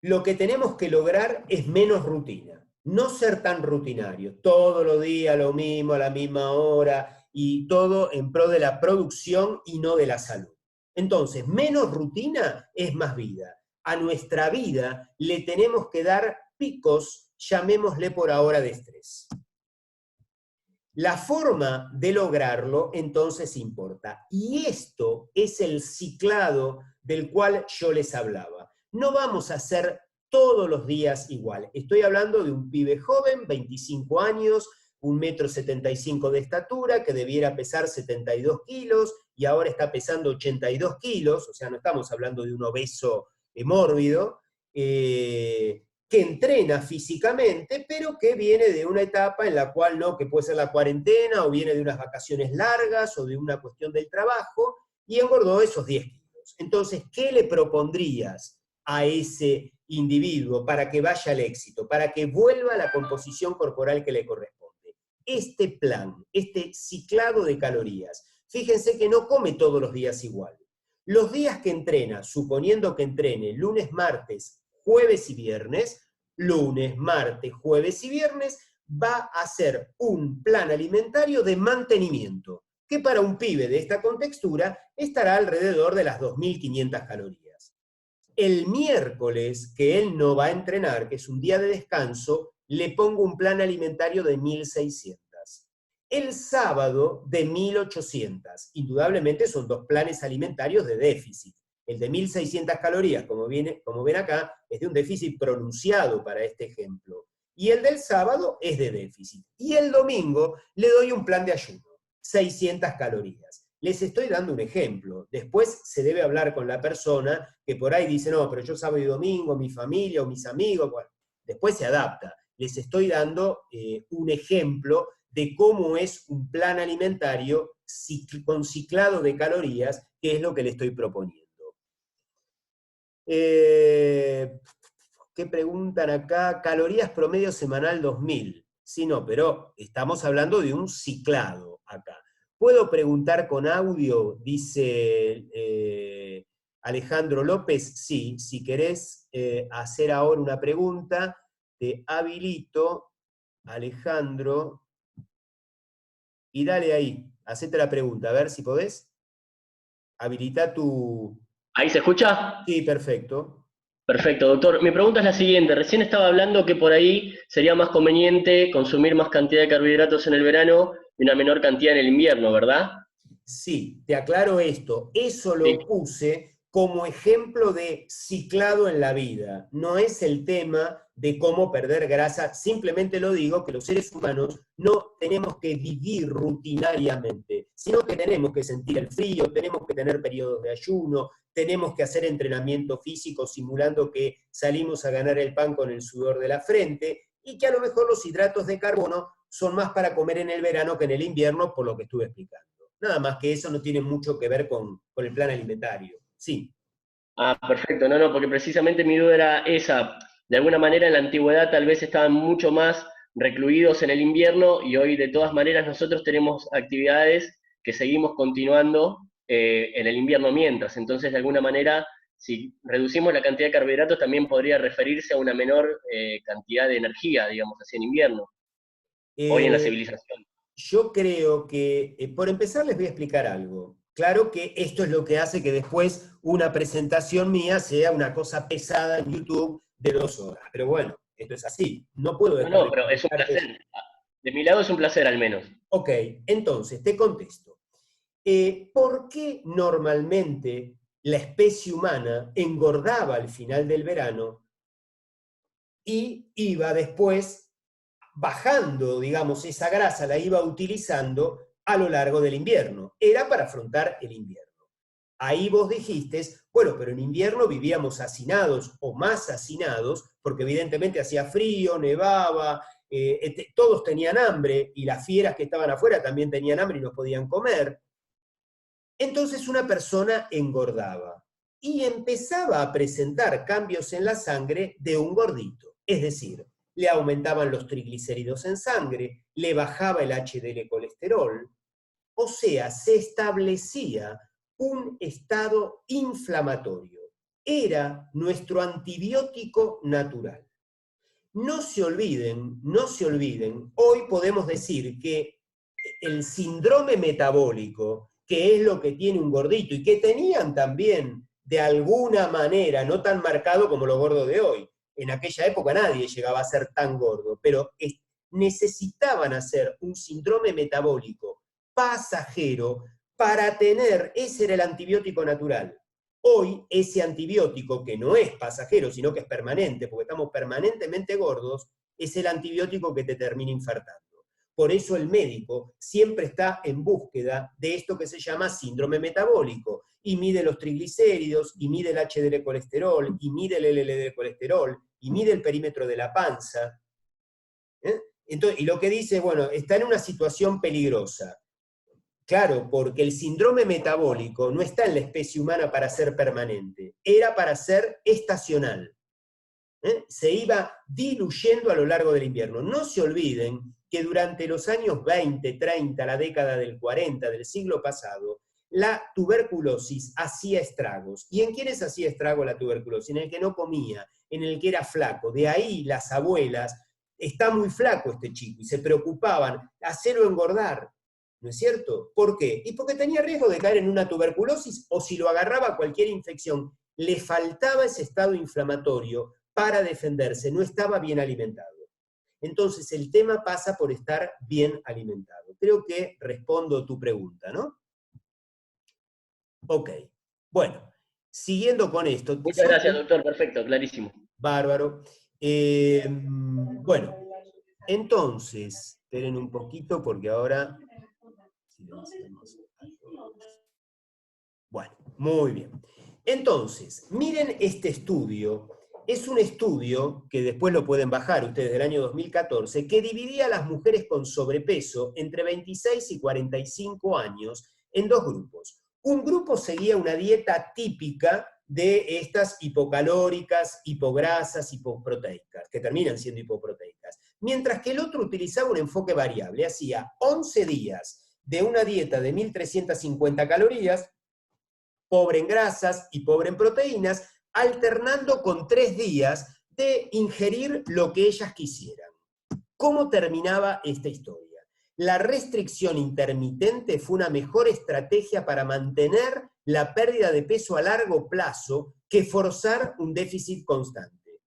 lo que tenemos que lograr es menos rutina. No ser tan rutinario. Todos los días lo mismo, a la misma hora, y todo en pro de la producción y no de la salud. Entonces, menos rutina es más vida. A nuestra vida le tenemos que dar picos, llamémosle por ahora de estrés. La forma de lograrlo entonces importa. Y esto es el ciclado del cual yo les hablaba. No vamos a hacer todos los días igual. Estoy hablando de un pibe joven, 25 años, 1,75 m de estatura, que debiera pesar 72 kilos, y ahora está pesando 82 kilos, o sea, no estamos hablando de un obeso mórbido, que entrena físicamente, pero que viene de una etapa en la cual no, que puede ser la cuarentena, o viene de unas vacaciones largas, o de una cuestión del trabajo, y engordó esos 10 kilos. kilómetros. Entonces, ¿qué le propondrías a ese individuo para que vaya al éxito, para que vuelva a la composición corporal que le corresponde? Este plan, este ciclado de calorías. Fíjense que no come todos los días igual. Los días que entrena, suponiendo que entrene lunes, martes, jueves y viernes, lunes, martes, jueves y viernes, va a hacer un plan alimentario de mantenimiento, que para un pibe de esta contextura estará alrededor de las 2.500 calorías. El miércoles, que él no va a entrenar, que es un día de descanso, le pongo un plan alimentario de 1.600. El sábado de 1.800. Indudablemente son dos planes alimentarios de déficit. El de 1.600 calorías, como ven acá, es de un déficit pronunciado para este ejemplo. Y el del sábado es de déficit. Y el domingo le doy un plan de ayuno, 600 calorías. Les estoy dando un ejemplo. Después se debe hablar con la persona que por ahí dice, no, pero yo sábado y domingo, mi familia o mis amigos, bueno, después se adapta. Les estoy dando un ejemplo de cómo es un plan alimentario con ciclado de calorías, que es lo que le estoy proponiendo. ¿Qué preguntan acá? Calorías promedio semanal 2000. Sí, no, pero estamos hablando de un ciclado acá. ¿Puedo preguntar con audio? Dice Alejandro López. Sí, si querés hacer ahora una pregunta, te habilito, Alejandro, y dale ahí, hacete la pregunta, a ver si podés. Habilita tu... ¿Ahí se escucha? Sí, perfecto. Perfecto, doctor. Mi pregunta es la siguiente. Recién estaba hablando que por ahí sería más conveniente consumir más cantidad de carbohidratos en el verano y una menor cantidad en el invierno, ¿verdad? Sí, te aclaro esto. Eso Sí. lo puse como ejemplo de ciclado en la vida. No es el tema de cómo perder grasa, simplemente lo digo que los seres humanos no tenemos que vivir rutinariamente, sino que tenemos que sentir el frío, tenemos que tener periodos de ayuno, tenemos que hacer entrenamiento físico simulando que salimos a ganar el pan con el sudor de la frente, y que a lo mejor los hidratos de carbono son más para comer en el verano que en el invierno, por lo que estuve explicando. Nada más que eso no tiene mucho que ver con el plan alimentario. Sí. Ah, perfecto. No, porque precisamente mi duda era esa. De alguna manera en la antigüedad tal vez estaban mucho más recluidos en el invierno y hoy de todas maneras nosotros tenemos actividades que seguimos continuando en el invierno mientras. Entonces de alguna manera, si reducimos la cantidad de carbohidratos también podría referirse a una menor cantidad de energía, digamos así, en invierno, hoy en la civilización. Yo creo que, por empezar, les voy a explicar algo. Claro que esto es lo que hace que después una presentación mía sea una cosa pesada en YouTube de 2 horas. Pero bueno, esto es así. No puedo dejar No, pero es un placer. De mi lado es un placer al menos. Ok, entonces, te contesto. ¿Por qué normalmente la especie humana engordaba al final del verano y iba después bajando, digamos, esa grasa, la iba utilizando a lo largo del invierno? Era para afrontar el invierno. Ahí vos dijiste, bueno, pero en invierno vivíamos hacinados o más hacinados, porque evidentemente hacía frío, nevaba, todos tenían hambre, y las fieras que estaban afuera también tenían hambre y no podían comer. Entonces una persona engordaba y empezaba a presentar cambios en la sangre de un gordito. Es decir, le aumentaban los triglicéridos en sangre, le bajaba el HDL colesterol, o sea, se establecía un estado inflamatorio. Era nuestro antibiótico natural. No se olviden, hoy podemos decir que el síndrome metabólico, que es lo que tiene un gordito, y que tenían también de alguna manera, no tan marcado como los gordos de hoy. En aquella época nadie llegaba a ser tan gordo, pero necesitaban hacer un síndrome metabólico pasajero para tener, ese era el antibiótico natural. Hoy ese antibiótico, que no es pasajero, sino que es permanente, porque estamos permanentemente gordos, es el antibiótico que te termina infartando. Por eso el médico siempre está en búsqueda de esto que se llama síndrome metabólico, y mide los triglicéridos, y mide el HDL colesterol, y mide el LDL colesterol, y mide el perímetro de la panza. Entonces, y lo que dice, bueno, está en una situación peligrosa. Claro, porque el síndrome metabólico no está en la especie humana para ser permanente, era para ser estacional. Se iba diluyendo a lo largo del invierno. No se olviden que durante los años 20, 30, la década del 40 del siglo pasado, la tuberculosis hacía estragos. ¿Y en quiénes hacía estrago la tuberculosis? En el que no comía, en el que era flaco. De ahí las abuelas, está muy flaco este chico, y se preocupaban, hacerlo engordar. ¿No es cierto? ¿Por qué? Y porque tenía riesgo de caer en una tuberculosis, o si lo agarraba cualquier infección, le faltaba ese estado inflamatorio para defenderse, no estaba bien alimentado. Entonces el tema pasa por estar bien alimentado. Creo que respondo tu pregunta, ¿no? Ok, bueno, siguiendo con esto. Muchas gracias, doctor, perfecto, clarísimo. Bárbaro. Bueno, entonces, esperen un poquito porque ahora... Bueno, muy bien. Entonces, miren este estudio. Es un estudio, que después lo pueden bajar ustedes, del año 2014, que dividía a las mujeres con sobrepeso entre 26 y 45 años en dos grupos. Un grupo seguía una dieta típica de estas hipocalóricas, hipograsas, hipoproteicas, que terminan siendo hipoproteicas, mientras que el otro utilizaba un enfoque variable, hacía 11 días de una dieta de 1.350 calorías, pobre en grasas y pobre en proteínas, alternando con 3 días de ingerir lo que ellas quisieran. ¿Cómo terminaba esta historia? La restricción intermitente fue una mejor estrategia para mantener la pérdida de peso a largo plazo que forzar un déficit constante.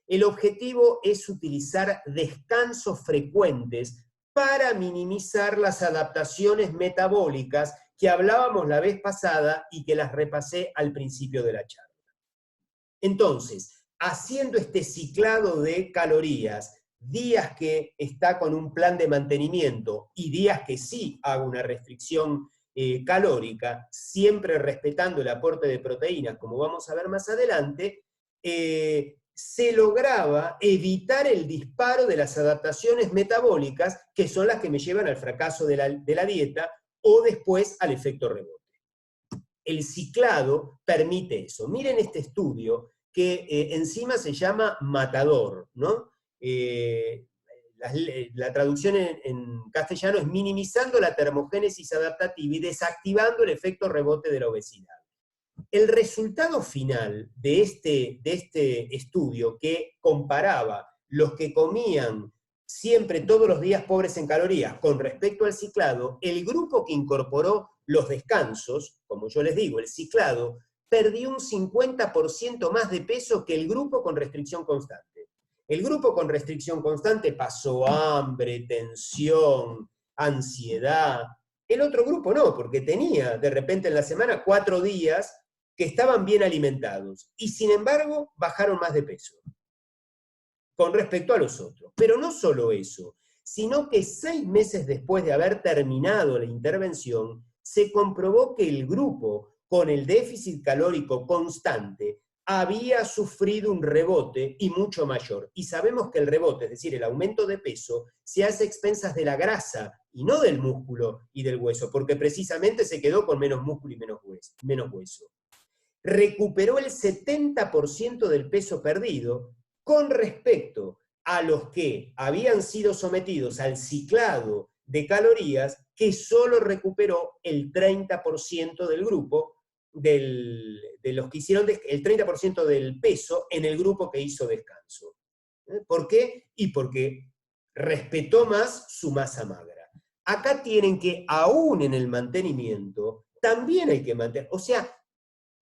El objetivo es utilizar descansos frecuentes para minimizar las adaptaciones metabólicas que hablábamos la vez pasada y que las repasé al principio de la charla. Entonces, haciendo este ciclado de calorías, días que está con un plan de mantenimiento y días que sí hago una restricción calórica, siempre respetando el aporte de proteínas, como vamos a ver más adelante, se lograba evitar el disparo de las adaptaciones metabólicas, que son las que me llevan al fracaso de la dieta o después al efecto rebote. El ciclado permite eso. Miren este estudio que encima se llama Matador, ¿no? La traducción en castellano es minimizando la termogénesis adaptativa y desactivando el efecto rebote de la obesidad. El resultado final de este estudio, que comparaba los que comían siempre todos los días pobres en calorías con respecto al ciclado, el grupo que incorporó los descansos, como yo les digo, el ciclado, perdió un 50% más de peso que el grupo con restricción constante. El grupo con restricción constante pasó hambre, tensión, ansiedad. El otro grupo no, porque tenía de repente en la semana 4 días que estaban bien alimentados y sin embargo bajaron más de peso con respecto a los otros. Pero no solo eso, sino que 6 meses después de haber terminado la intervención, se comprobó que el grupo con el déficit calórico constante había sufrido un rebote y mucho mayor. Y sabemos que el rebote, es decir, el aumento de peso, se hace a expensas de la grasa y no del músculo y del hueso, porque precisamente se quedó con menos músculo y menos hueso. Recuperó el 70% del peso perdido con respecto a los que habían sido sometidos al ciclado de calorías, que solo recuperó el 30% del grupo, de los que hicieron el 30% del peso en el grupo que hizo descanso. ¿Por qué? Y porque respetó más su masa magra. Acá tienen que, aún en el mantenimiento, también hay que mantener, o sea,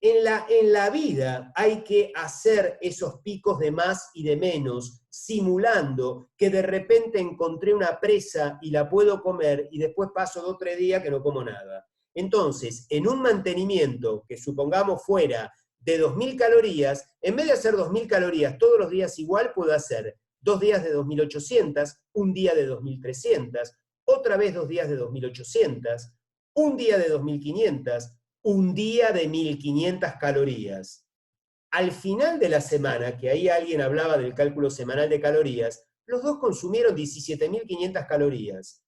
en la vida hay que hacer esos picos de más y de menos, simulando que de repente encontré una presa y la puedo comer y después paso 2 o 3 días que no como nada. Entonces, en un mantenimiento que supongamos fuera de 2.000 calorías, en vez de hacer 2.000 calorías todos los días igual, puedo hacer 2 días de 2.800, un día de 2.300, otra vez 2 días de 2.800, un día de 2.500, un día de 1.500 calorías. Al final de la semana, que ahí alguien hablaba del cálculo semanal de calorías, los dos consumieron 17.500 calorías.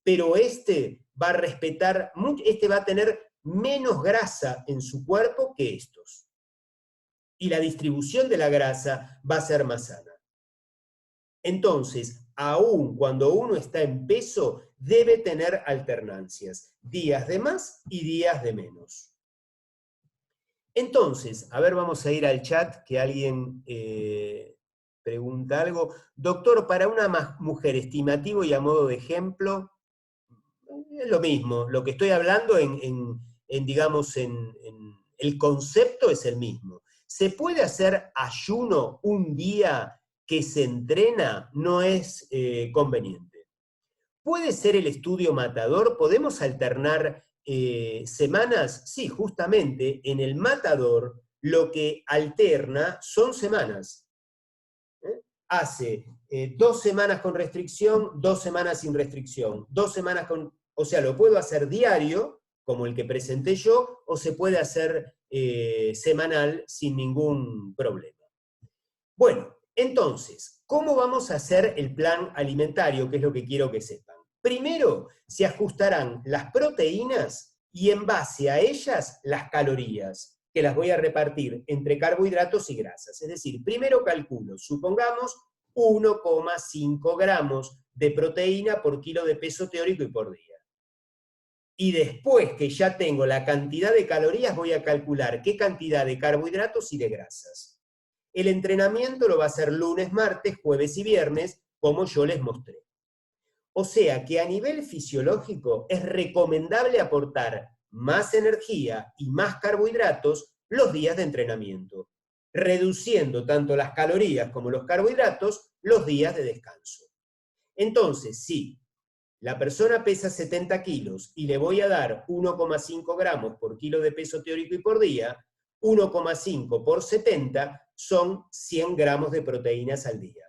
pero este va a respetar, este va a tener menos grasa en su cuerpo que estos. Y la distribución de la grasa va a ser más sana. Entonces, aún cuando uno está en peso, debe tener alternancias, días de más y días de menos. Entonces, a ver, vamos a ir al chat, que alguien pregunta algo. Doctor, para una mujer, estimativo y a modo de ejemplo, es lo mismo. Lo que estoy hablando digamos, en el concepto es el mismo. ¿Se puede hacer ayuno un día que se entrena? No es conveniente. ¿Puede ser el estudio matador? ¿Podemos alternar semanas? Sí, justamente en el matador lo que alterna son semanas. Hace 2 semanas con restricción, 2 semanas sin restricción, 2 semanas con... O sea, lo puedo hacer diario, como el que presenté yo, o se puede hacer semanal sin ningún problema. Bueno, entonces, ¿cómo vamos a hacer el plan alimentario? Que es lo que quiero que sepan. Primero, se ajustarán las proteínas y en base a ellas las calorías, que las voy a repartir entre carbohidratos y grasas. Es decir, primero calculo, supongamos, 1,5 gramos de proteína por kilo de peso teórico y por día. Y después que ya tengo la cantidad de calorías, voy a calcular qué cantidad de carbohidratos y de grasas. El entrenamiento lo va a hacer lunes, martes, jueves y viernes, como yo les mostré. O sea que a nivel fisiológico es recomendable aportar más energía y más carbohidratos los días de entrenamiento, reduciendo tanto las calorías como los carbohidratos los días de descanso. Entonces, si la persona pesa 70 kilos y le voy a dar 1,5 gramos por kilo de peso teórico y por día, 1,5 por 70 son 100 gramos de proteínas al día,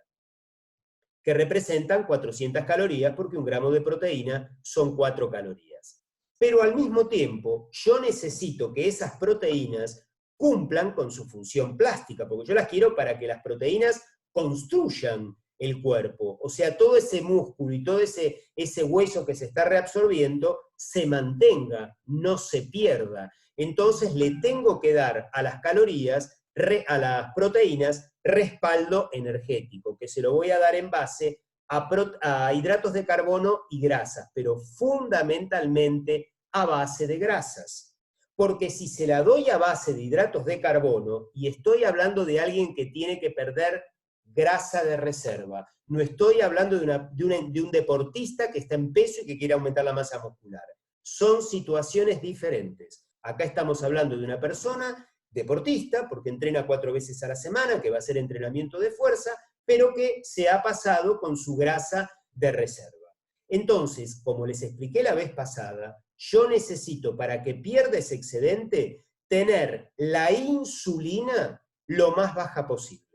que representan 400 calorías porque un gramo de proteína son 4 calorías. Pero al mismo tiempo, yo necesito que esas proteínas cumplan con su función plástica, porque yo las quiero para que las proteínas construyan el cuerpo, o sea, todo ese músculo y todo ese hueso que se está reabsorbiendo se mantenga, no se pierda. Entonces le tengo que dar a las calorías, a las proteínas, respaldo energético, que se lo voy a dar en base a hidratos de carbono y grasas, pero fundamentalmente a base de grasas. Porque si se la doy a base de hidratos de carbono, y estoy hablando de alguien que tiene que perder grasa de reserva, no estoy hablando de un deportista que está en peso y que quiere aumentar la masa muscular. Son situaciones diferentes. Acá estamos hablando de una persona deportista, porque entrena 4 veces a la semana, que va a hacer entrenamiento de fuerza, pero que se ha pasado con su grasa de reserva. Entonces, como les expliqué la vez pasada, yo necesito, para que pierda ese excedente, tener la insulina lo más baja posible.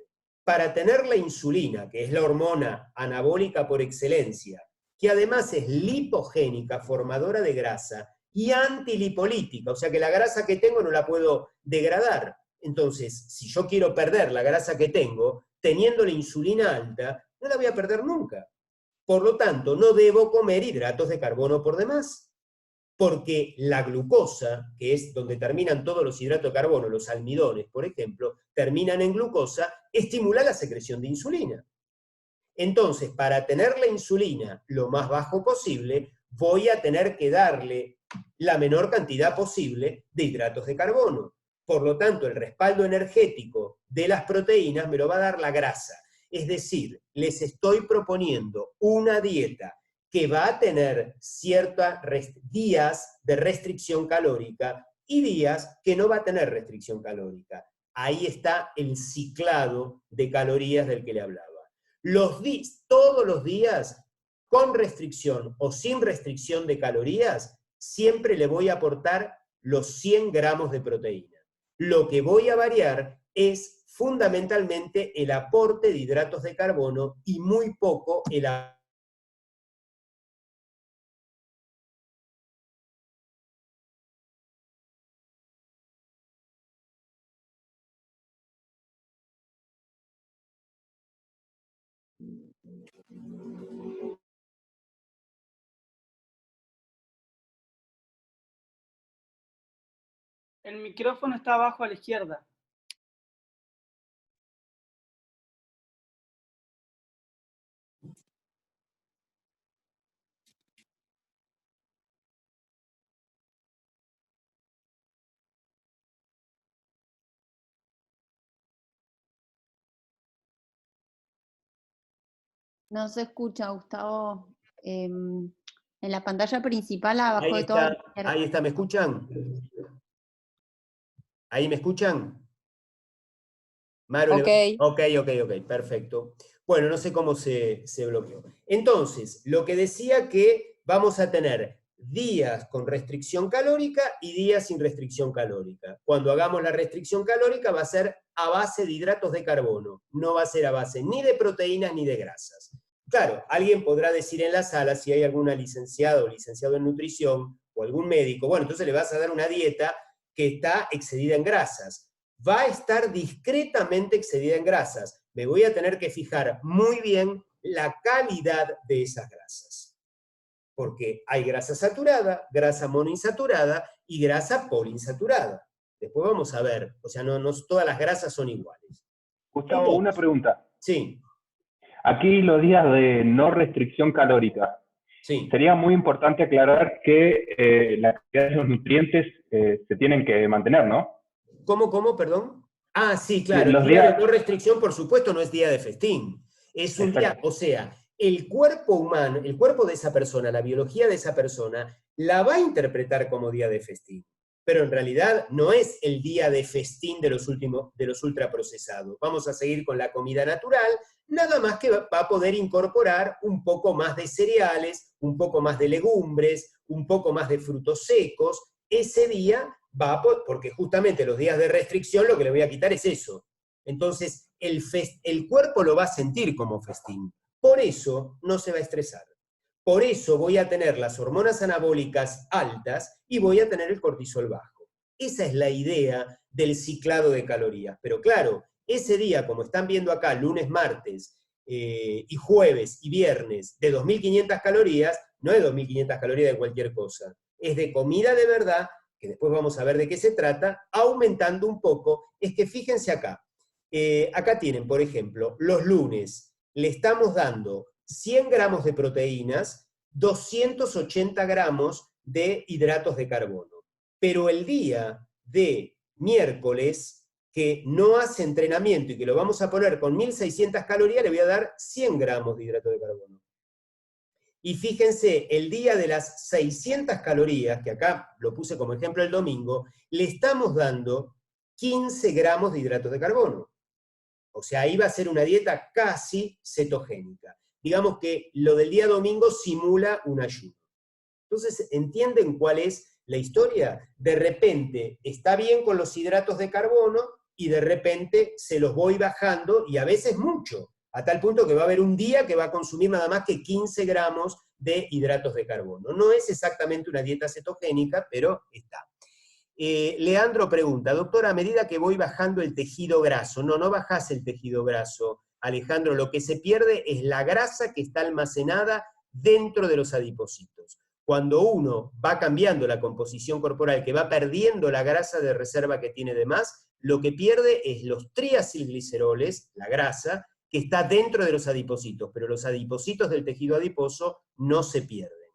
Para tener la insulina, que es la hormona anabólica por excelencia, que además es lipogénica, formadora de grasa, y antilipolítica, o sea que la grasa que tengo no la puedo degradar. Entonces, si yo quiero perder la grasa que tengo, teniendo la insulina alta, no la voy a perder nunca. Por lo tanto, no debo comer hidratos de carbono por demás, porque la glucosa, que es donde terminan todos los hidratos de carbono, los almidones, por ejemplo, terminan en glucosa, estimula la secreción de insulina. Entonces, para tener la insulina lo más bajo posible, voy a tener que darle la menor cantidad posible de hidratos de carbono. Por lo tanto, el respaldo energético de las proteínas me lo va a dar la grasa. Es decir, les estoy proponiendo una dieta que va a tener ciertos días de restricción calórica y días que no va a tener restricción calórica. Ahí está el ciclado de calorías del que le hablaba. Todos los días, con restricción o sin restricción de calorías, siempre le voy a aportar los 100 gramos de proteína. Lo que voy a variar es fundamentalmente el aporte de hidratos de carbono y muy poco el aporte El micrófono está abajo a la izquierda. No se escucha, Gustavo. En la pantalla principal, abajo Ahí de todo. está, ahí está, ¿me escuchan? ¿Ahí me escuchan? Maru, Ok. ok, perfecto. Bueno, no sé cómo se bloqueó. Entonces, lo que decía que vamos a tener días con restricción calórica y días sin restricción calórica. Cuando hagamos la restricción calórica va a ser a base de hidratos de carbono, no va a ser a base ni de proteínas ni de grasas. Claro, alguien podrá decir en la sala, si hay alguna licenciada o licenciado en nutrición o algún médico, bueno, entonces le vas a dar una dieta que está excedida en grasas. Va a estar discretamente excedida en grasas. Me voy a tener que fijar muy bien la calidad de esas grasas. Porque hay grasa saturada, grasa monoinsaturada y grasa poliinsaturada. Después vamos a ver, o sea, no todas las grasas son iguales. Gustavo, Entonces, una pregunta. Sí. Aquí los días de no restricción calórica. Sí. Sería muy importante aclarar que la cantidad de los nutrientes se tienen que mantener, ¿no? ¿Cómo, perdón? Ah, sí, claro. Los El día días... de no restricción, por supuesto, no es día de festín. Es un día, o sea, el cuerpo humano, el cuerpo de esa persona, la biología de esa persona, la va a interpretar como día de festín. Pero en realidad no es el día de festín de los ultraprocesados. Vamos a seguir con la comida natural, nada más que va a poder incorporar un poco más de cereales, un poco más de legumbres, un poco más de frutos secos. Ese día va a poder, porque justamente los días de restricción lo que le voy a quitar es eso. Entonces, el cuerpo lo va a sentir como festín. Por eso no se va a estresar. Por eso voy a tener las hormonas anabólicas altas y voy a tener el cortisol bajo. Esa es la idea del ciclado de calorías. Pero claro, ese día, como están viendo acá, lunes, martes y jueves y viernes, de 2.500 calorías, no es 2.500 calorías de cualquier cosa. Es de comida de verdad, que después vamos a ver de qué se trata, aumentando un poco. Es que fíjense acá. Acá tienen, por ejemplo, los lunes le estamos dando 100 gramos de proteínas, 280 gramos de hidratos de carbono. Pero el día de miércoles, que no hace entrenamiento y que lo vamos a poner con 1.600 calorías, le voy a dar 100 gramos de hidrato de carbono. Y fíjense, el día de las 600 calorías, que acá lo puse como ejemplo el domingo, le estamos dando 15 gramos de hidratos de carbono. O sea, ahí va a ser una dieta casi cetogénica. Digamos que lo del día domingo simula un ayuno. Entonces, ¿entienden cuál es la historia? De repente está bien con los hidratos de carbono y de repente se los voy bajando y a veces mucho, a tal punto que va a haber un día que va a consumir nada más que 15 gramos de hidratos de carbono. No es exactamente una dieta cetogénica, pero está. Leandro pregunta, doctora, a medida que voy bajando el tejido graso, no bajás el tejido graso, Alejandro, lo que se pierde es la grasa que está almacenada dentro de los adipocitos. Cuando uno va cambiando la composición corporal, que va perdiendo la grasa de reserva que tiene de más, lo que pierde es los triacilgliceroles, la grasa, que está dentro de los adipocitos, pero los adipocitos del tejido adiposo no se pierden.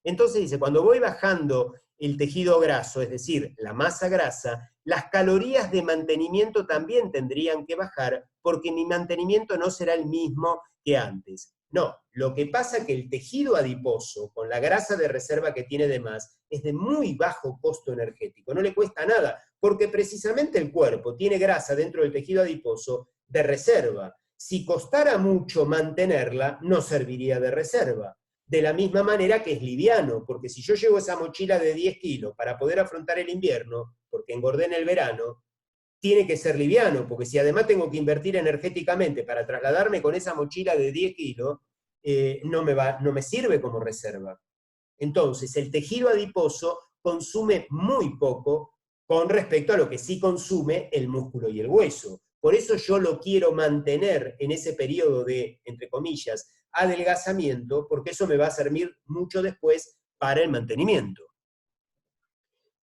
Entonces dice, cuando voy bajando el tejido graso, es decir, la masa grasa, las calorías de mantenimiento también tendrían que bajar, porque mi mantenimiento no será el mismo que antes. No, lo que pasa es que el tejido adiposo, con la grasa de reserva que tiene de más, es de muy bajo costo energético, no le cuesta nada, porque precisamente el cuerpo tiene grasa dentro del tejido adiposo de reserva. Si costara mucho mantenerla, no serviría de reserva. De la misma manera que es liviano, porque si yo llevo esa mochila de 10 kilos para poder afrontar el invierno, porque engordé en el verano, tiene que ser liviano, porque si además tengo que invertir energéticamente para trasladarme con esa mochila de 10 kilos, no me sirve como reserva. Entonces, el tejido adiposo consume muy poco con respecto a lo que sí consume el músculo y el hueso. Por eso yo lo quiero mantener en ese periodo de, entre comillas, adelgazamiento, porque eso me va a servir mucho después para el mantenimiento.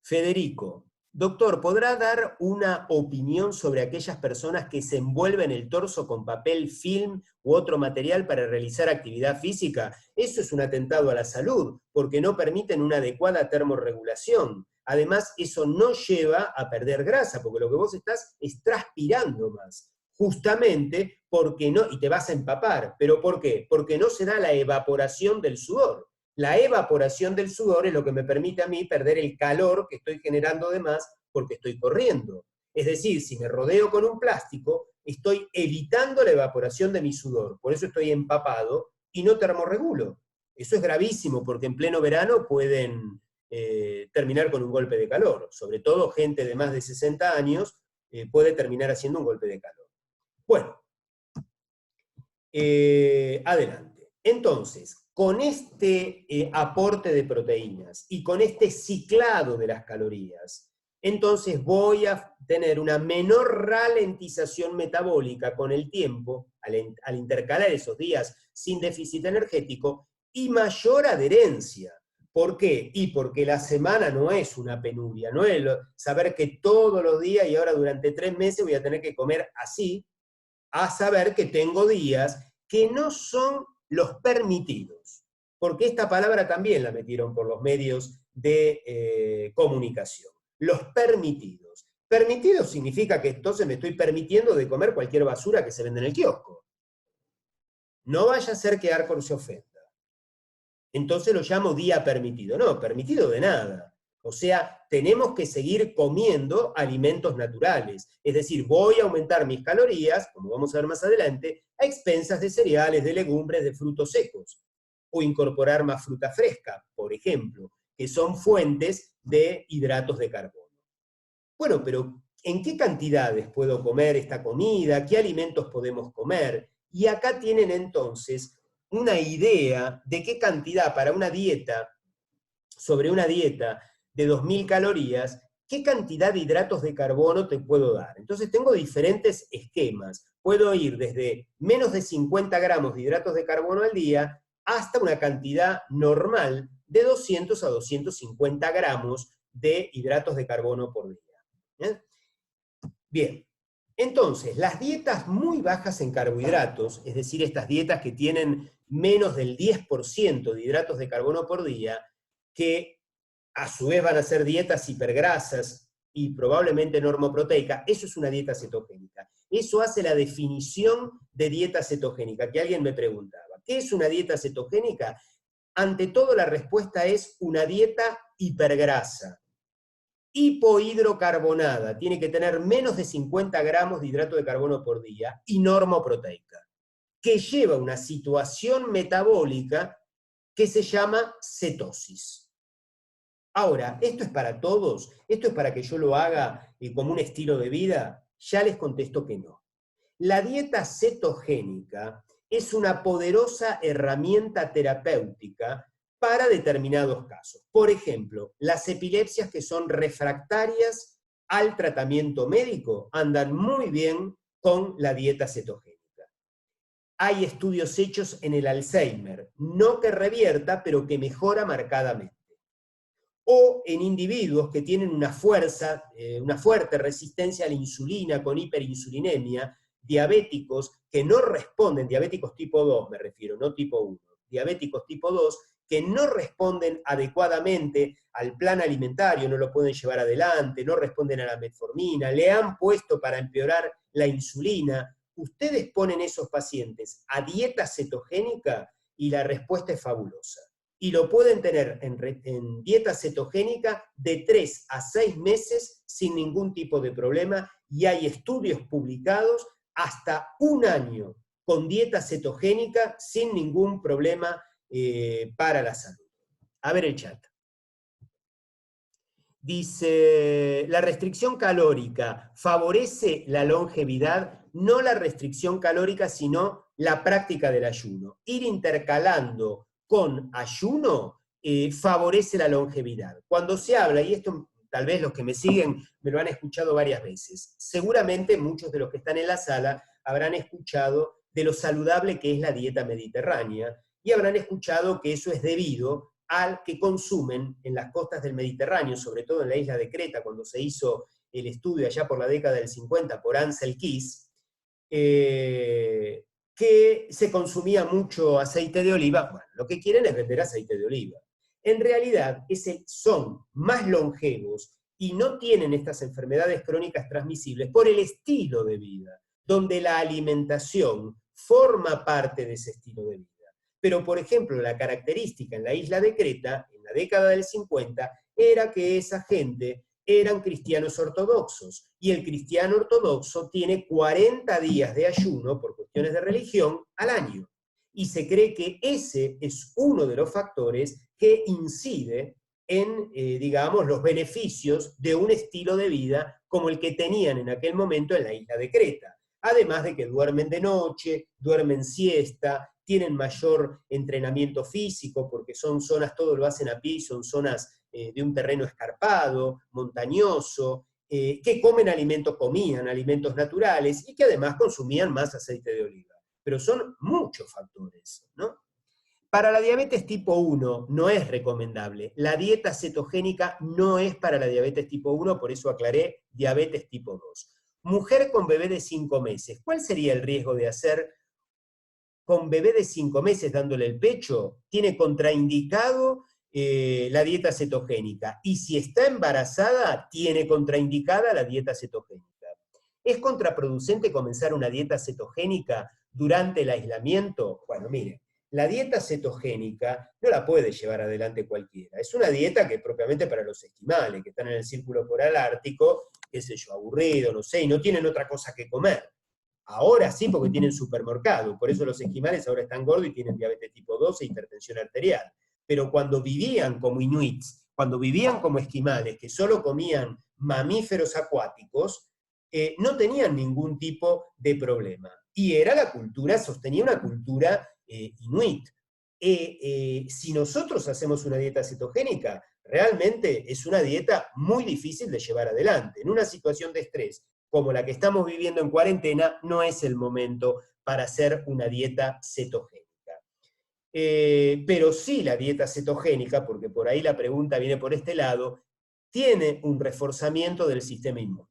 Federico, Doctor, ¿podrá dar una opinión sobre aquellas personas que se envuelven el torso con papel, film u otro material para realizar actividad física? Eso es un atentado a la salud, porque no permiten una adecuada termorregulación. Además, eso no lleva a perder grasa, porque lo que vos estás es transpirando más. Justamente porque no, y te vas a empapar. ¿Pero por qué? Porque no se da la evaporación del sudor. La evaporación del sudor es lo que me permite a mí perder el calor que estoy generando de más porque estoy corriendo. Es decir, si me rodeo con un plástico, estoy evitando la evaporación de mi sudor. Por eso estoy empapado y no termorregulo. Eso es gravísimo porque en pleno verano pueden terminar con un golpe de calor. Sobre todo gente de más de 60 años puede terminar haciendo un golpe de calor. Bueno, adelante. Entonces, con este aporte de proteínas y con este ciclado de las calorías, entonces voy a tener una menor ralentización metabólica con el tiempo, al intercalar esos días sin déficit energético, y mayor adherencia. ¿Por qué? Y porque la semana no es una penuria, no es saber que todos los días y ahora durante 3 meses voy a tener que comer así, a saber que tengo días que no son los permitidos, porque esta palabra también la metieron por los medios de comunicación. Los permitidos. Permitidos significa que entonces me estoy permitiendo de comer cualquier basura que se vende en el kiosco. No vaya a ser que Arcor se ofenda. Entonces lo llamo día permitido. No, permitido de nada. O sea, tenemos que seguir comiendo alimentos naturales. Es decir, voy a aumentar mis calorías, como vamos a ver más adelante, a expensas de cereales, de legumbres, de frutos secos. O incorporar más fruta fresca, por ejemplo, que son fuentes de hidratos de carbono. Bueno, pero ¿en qué cantidades puedo comer esta comida? ¿Qué alimentos podemos comer? Y acá tienen entonces una idea de qué cantidad para una dieta, sobre una dieta de 2000 calorías, qué cantidad de hidratos de carbono te puedo dar. Entonces tengo diferentes esquemas. Puedo ir desde menos de 50 gramos de hidratos de carbono al día hasta una cantidad normal de 200 a 250 gramos de hidratos de carbono por día. Bien, entonces las dietas muy bajas en carbohidratos, es decir, estas dietas que tienen menos del 10% de hidratos de carbono por día, que a su vez van a ser dietas hipergrasas y probablemente normoproteica, eso es una dieta cetogénica. Eso hace la definición de dieta cetogénica, que alguien me preguntaba. ¿Qué es una dieta cetogénica? Ante todo la respuesta es una dieta hipergrasa, hipohidrocarbonada, tiene que tener menos de 50 gramos de hidrato de carbono por día, y normoproteica, que lleva una situación metabólica que se llama cetosis. Ahora, ¿esto es para todos? ¿Esto es para que yo lo haga como un estilo de vida? Ya les contesto que no. La dieta cetogénica es una poderosa herramienta terapéutica para determinados casos. Por ejemplo, las epilepsias que son refractarias al tratamiento médico andan muy bien con la dieta cetogénica. Hay estudios hechos en el Alzheimer, no que revierta, pero que mejora marcadamente. O en individuos que tienen una fuerte resistencia a la insulina con hiperinsulinemia, diabéticos que no responden, diabéticos tipo 2 me refiero, no tipo 1, diabéticos tipo 2 que no responden adecuadamente al plan alimentario, no lo pueden llevar adelante, no responden a la metformina, le han puesto para empeorar la insulina. Ustedes ponen esos pacientes a dieta cetogénica y la respuesta es fabulosa. Y lo pueden tener en dieta cetogénica de 3 a 6 meses sin ningún tipo de problema, y hay estudios publicados hasta 1 año con dieta cetogénica sin ningún problema para la salud. A ver el chat. Dice, la restricción calórica favorece la longevidad, no la restricción calórica, sino la práctica del ayuno. Ir intercalando con ayuno favorece la longevidad. Cuando se habla, y esto tal vez los que me siguen me lo han escuchado varias veces, seguramente muchos de los que están en la sala habrán escuchado de lo saludable que es la dieta mediterránea, y habrán escuchado que eso es debido al que consumen en las costas del Mediterráneo, sobre todo en la isla de Creta, cuando se hizo el estudio allá por la década del 50 por Ansel Keys, que se consumía mucho aceite de oliva. Bueno, lo que quieren es vender aceite de oliva. En realidad, son más longevos y no tienen estas enfermedades crónicas transmisibles por el estilo de vida, donde la alimentación forma parte de ese estilo de vida. Pero, por ejemplo, la característica en la isla de Creta, en la década del 50, era que esa gente eran cristianos ortodoxos, y el cristiano ortodoxo tiene 40 días de ayuno por cuestiones de religión al año. Y se cree que ese es uno de los factores que incide en, digamos, los beneficios de un estilo de vida como el que tenían en aquel momento en la isla de Creta. Además de que duermen de noche, duermen siesta, tienen mayor entrenamiento físico, porque son zonas, todo lo hacen a pie, son zonas de un terreno escarpado, montañoso, que comían alimentos naturales, y que además consumían más aceite de oliva. Pero son muchos factores, ¿no? Para la diabetes tipo 1 no es recomendable. La dieta cetogénica no es para la diabetes tipo 1, por eso aclaré diabetes tipo 2. Mujer con bebé de 5 meses, ¿cuál sería el riesgo de hacer con bebé de 5 meses dándole el pecho? Tiene contraindicado la dieta cetogénica, y si está embarazada, tiene contraindicada la dieta cetogénica. ¿Es contraproducente comenzar una dieta cetogénica durante el aislamiento? Bueno, mire, la dieta cetogénica no la puede llevar adelante cualquiera. Es una dieta que es propiamente para los esquimales, que están en el círculo polar ártico, qué sé yo, aburrido, no sé, y no tienen otra cosa que comer. Ahora sí, porque tienen supermercado, por eso los esquimales ahora están gordos y tienen diabetes tipo 2 e hipertensión arterial. Pero cuando vivían como inuits, cuando vivían como esquimales, que solo comían mamíferos acuáticos, no tenían ningún tipo de problema. Y era la cultura, sostenía una cultura inuit. Si nosotros hacemos una dieta cetogénica, realmente es una dieta muy difícil de llevar adelante. En una situación de estrés como la que estamos viviendo en cuarentena, no es el momento para hacer una dieta cetogénica. Pero sí la dieta cetogénica, porque por ahí la pregunta viene por este lado, tiene un reforzamiento del sistema inmune.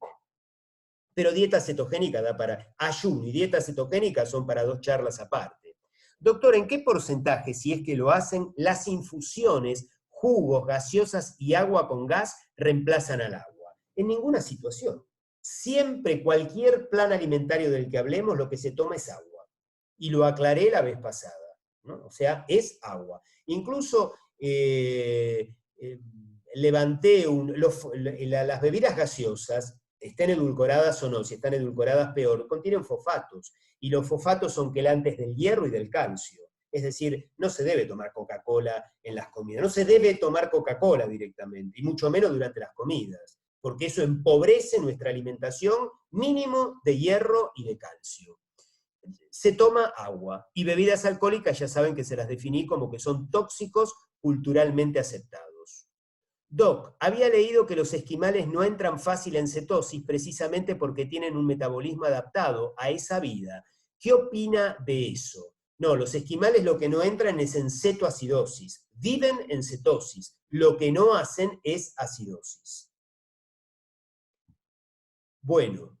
Pero dieta cetogénica da para ayuno, y dieta cetogénica son para 2 charlas aparte. Doctor, ¿en qué porcentaje, si es que lo hacen, las infusiones, jugos, gaseosas y agua con gas reemplazan al agua? En ninguna situación. Siempre, cualquier plan alimentario del que hablemos, lo que se toma es agua. Y lo aclaré la vez pasada, ¿no? O sea, es agua. Incluso levanté las bebidas gaseosas, estén edulcoradas o no, si están edulcoradas peor, contienen fosfatos. Y los fosfatos son quelantes del hierro y del calcio. Es decir, no se debe tomar Coca-Cola en las comidas. No se debe tomar Coca-Cola directamente, y mucho menos durante las comidas, porque eso empobrece nuestra alimentación, mínimo de hierro y de calcio. Se toma agua, y bebidas alcohólicas ya saben que se las definí como que son tóxicos culturalmente aceptados. Doc, había leído que los esquimales no entran fácil en cetosis precisamente porque tienen un metabolismo adaptado a esa vida. ¿Qué opina de eso? No, los esquimales lo que no entran es en cetoacidosis. Viven en cetosis. Lo que no hacen es acidosis. Bueno,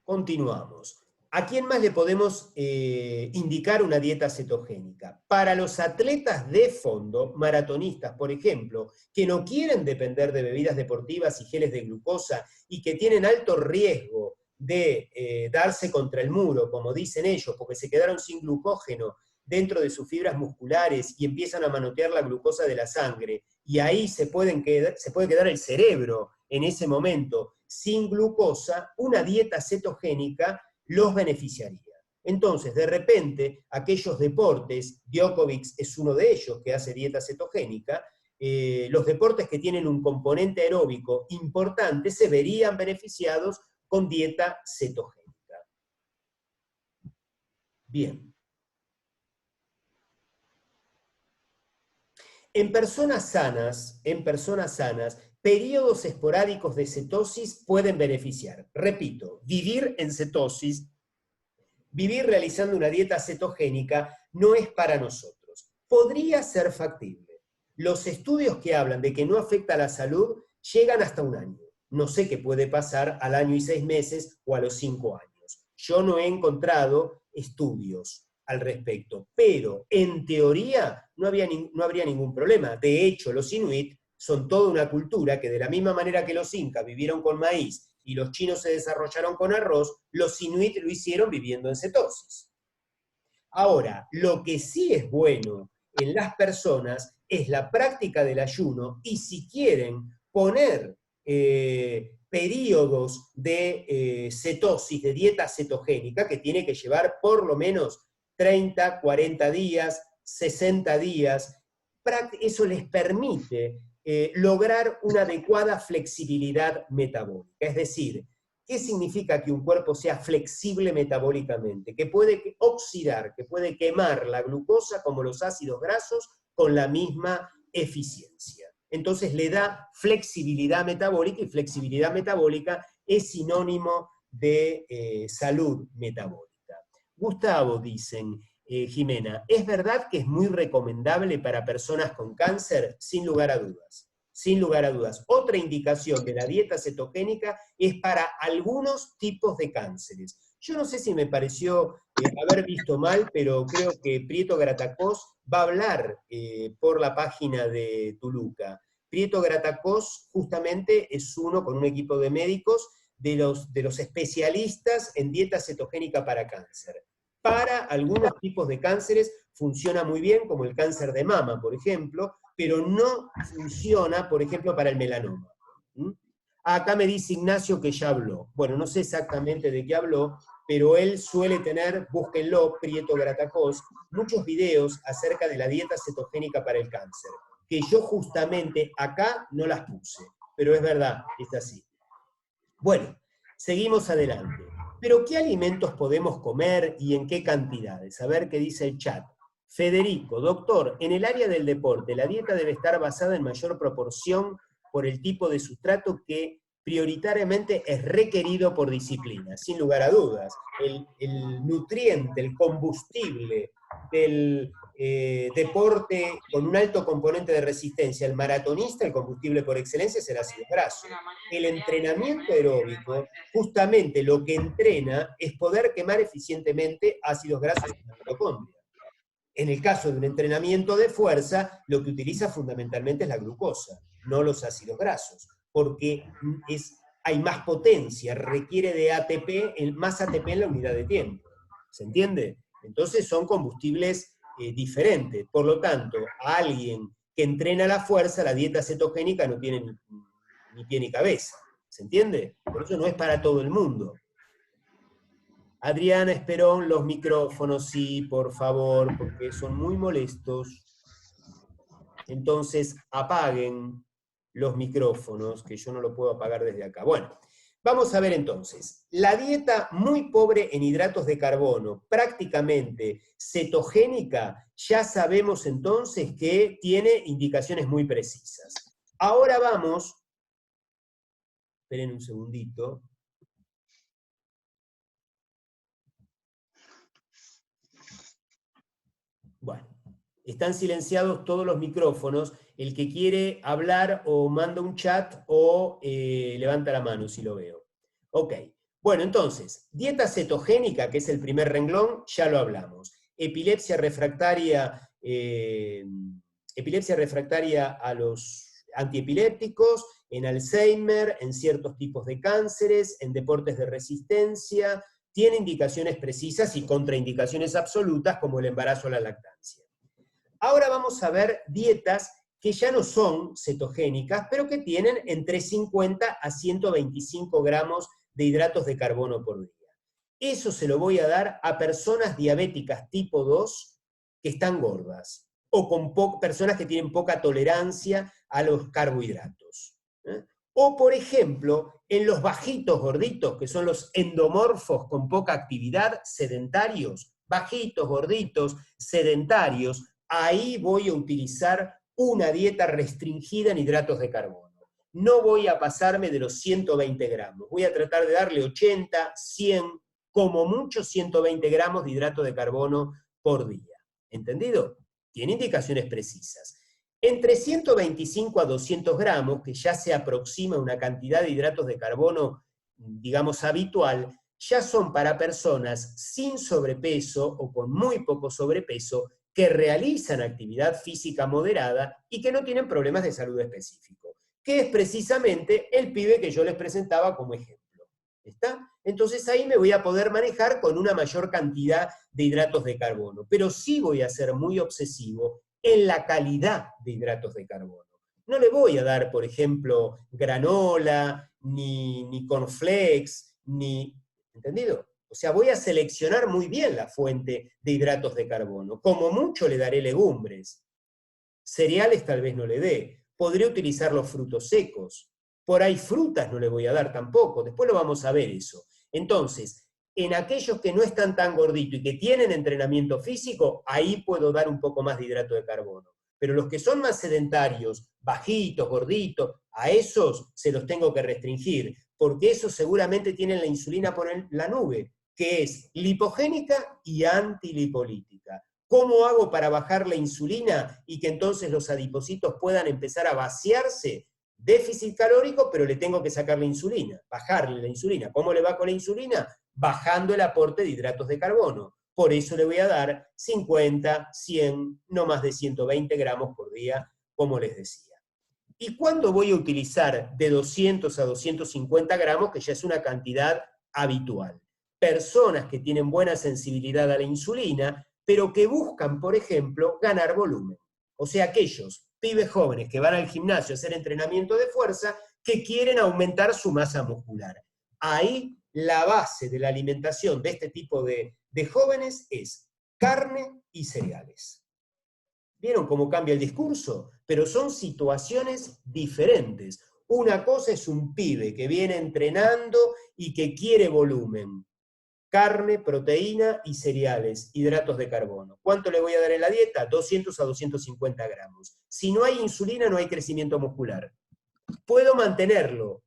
continuamos. ¿A quién más le podemos indicar una dieta cetogénica? Para los atletas de fondo, maratonistas, por ejemplo, que no quieren depender de bebidas deportivas y geles de glucosa y que tienen alto riesgo de darse contra el muro, como dicen ellos, porque se quedaron sin glucógeno dentro de sus fibras musculares y empiezan a manotear la glucosa de la sangre, y ahí se puede quedar el cerebro en ese momento sin glucosa, una dieta cetogénica los beneficiaría. Entonces, de repente, aquellos deportes, Djokovic es uno de ellos que hace dieta cetogénica, los deportes que tienen un componente aeróbico importante se verían beneficiados con dieta cetogénica. Bien. En personas sanas, periodos esporádicos de cetosis pueden beneficiar. Repito, vivir en cetosis, vivir realizando una dieta cetogénica no es para nosotros. podría ser factible. Los estudios que hablan de que no afecta a la salud llegan hasta 1 año. No sé qué puede pasar al año y 6 meses o a los 5 años. Yo no he encontrado estudios al respecto, pero en teoría no habría ningún problema. De hecho, los inuit son toda una cultura que de la misma manera que los incas vivieron con maíz y los chinos se desarrollaron con arroz, los inuit lo hicieron viviendo en cetosis. Ahora, lo que sí es bueno en las personas es la práctica del ayuno, y si quieren poner periodos de cetosis, de dieta cetogénica, que tiene que llevar por lo menos 30, 40 días, 60 días, eso les permite lograr una adecuada flexibilidad metabólica. Es decir, ¿qué significa que un cuerpo sea flexible metabólicamente? Que puede oxidar, que puede quemar la glucosa como los ácidos grasos con la misma eficiencia. Entonces le da flexibilidad metabólica, y flexibilidad metabólica es sinónimo de salud metabólica. Gustavo, dicen, Jimena, ¿es verdad que es muy recomendable para personas con cáncer? Sin lugar a dudas. Sin lugar a dudas. Otra indicación de la dieta cetogénica es para algunos tipos de cánceres. Yo no sé si me pareció haber visto mal, pero creo que Prieto Gratacós va a hablar por la página de Tuluca. Prieto Gratacós justamente es uno, con un equipo de médicos, de los especialistas en dieta cetogénica para cáncer. Para algunos tipos de cánceres funciona muy bien, como el cáncer de mama, por ejemplo, pero no funciona, por ejemplo, para el melanoma. Acá me dice Ignacio que ya habló. Bueno, no sé exactamente de qué habló, pero él suele tener, búsquenlo, Prieto Gratacós, muchos videos acerca de la dieta cetogénica para el cáncer, que yo justamente acá no las puse, pero es verdad, es así. Bueno, seguimos adelante. ¿Pero qué alimentos podemos comer y en qué cantidades? A ver qué dice el chat. Federico, doctor, en el área del deporte, la dieta debe estar basada en mayor proporción por el tipo de sustrato que prioritariamente es requerido por disciplina, sin lugar a dudas. El nutriente, el combustible del deporte con un alto componente de resistencia, el maratonista, el combustible por excelencia es el ácido graso. El entrenamiento aeróbico, justamente lo que entrena es poder quemar eficientemente ácidos grasos en la mitocondria. En el caso de un entrenamiento de fuerza, lo que utiliza fundamentalmente es la glucosa, no los ácidos grasos, porque hay más potencia, requiere de ATP, más ATP en la unidad de tiempo. ¿Se entiende? Entonces son combustibles diferentes. Por lo tanto, a alguien que entrena la fuerza, la dieta cetogénica no tiene ni pie ni cabeza. ¿Se entiende? Por eso no es para todo el mundo. Adriana Esperón, los micrófonos, sí, por favor, porque son muy molestos. Entonces, apaguen los micrófonos, que yo no lo puedo apagar desde acá. Bueno, vamos a ver entonces. La dieta muy pobre en hidratos de carbono, prácticamente cetogénica, ya sabemos entonces que tiene indicaciones muy precisas. Ahora vamos, esperen un segundito. Bueno, están silenciados todos los micrófonos. El que quiere hablar o manda un chat o levanta la mano si lo veo. Ok, bueno, entonces, dieta cetogénica, que es el primer renglón, ya lo hablamos. Epilepsia refractaria a los antiepilépticos, en Alzheimer, en ciertos tipos de cánceres, en deportes de resistencia, tiene indicaciones precisas y contraindicaciones absolutas como el embarazo o la lactancia. Ahora vamos a ver dietas que ya no son cetogénicas, pero que tienen entre 50 a 125 gramos de hidratos de carbono por día. Eso se lo voy a dar a personas diabéticas tipo 2 que están gordas, o con personas que tienen poca tolerancia a los carbohidratos. O, por ejemplo, en los bajitos gorditos, que son los endomorfos con poca actividad, sedentarios, bajitos, gorditos, sedentarios, ahí voy a utilizar una dieta restringida en hidratos de carbono. No voy a pasarme de los 120 gramos. Voy a tratar de darle 80, 100, como mucho 120 gramos de hidrato de carbono por día. ¿Entendido? tiene indicaciones precisas. Entre 125 a 200 gramos, que ya se aproxima una cantidad de hidratos de carbono, digamos, habitual, ya son para personas sin sobrepeso o con muy poco sobrepeso que realizan actividad física moderada y que no tienen problemas de salud específicos, que es precisamente el pibe que yo les presentaba como ejemplo. ¿Está? Entonces ahí me voy a poder manejar con una mayor cantidad de hidratos de carbono, pero sí voy a ser muy obsesivo en la calidad de hidratos de carbono. No le voy a dar, por ejemplo, granola, ni cornflakes, ni... ¿Entendido? O sea, voy a seleccionar muy bien la fuente de hidratos de carbono. Como mucho le daré legumbres. Cereales tal vez no le dé. Podré utilizar los frutos secos. Por ahí frutas no le voy a dar tampoco. Después lo vamos a ver eso. Entonces, en aquellos que no están tan gorditos y que tienen entrenamiento físico, ahí puedo dar un poco más de hidrato de carbono. Pero los que son más sedentarios, bajitos, gorditos, a esos se los tengo que restringir, porque esos seguramente tienen la insulina por la nube, que es lipogénica y antilipolítica. ¿Cómo hago para bajar la insulina y que entonces los adipocitos puedan empezar a vaciarse? Déficit calórico, pero le tengo que sacar la insulina, bajarle la insulina. ¿Cómo le va con la insulina? Bajando el aporte de hidratos de carbono. Por eso le voy a dar 50, 100, no más de 120 gramos por día, como les decía. ¿Y cuándo voy a utilizar de 200 a 250 gramos, que ya es una cantidad habitual? Personas que tienen buena sensibilidad a la insulina, pero que buscan, por ejemplo, ganar volumen. O sea, aquellos pibes jóvenes que van al gimnasio a hacer entrenamiento de fuerza, que quieren aumentar su masa muscular. Ahí la base de la alimentación de este tipo de jóvenes es carne y cereales. ¿Vieron cómo cambia el discurso? Pero son situaciones diferentes. Una cosa es un pibe que viene entrenando y que quiere volumen. Carne, proteína y cereales, hidratos de carbono. ¿Cuánto le voy a dar en la dieta? 200 a 250 gramos. Si no hay insulina, no hay crecimiento muscular. Puedo mantenerlo,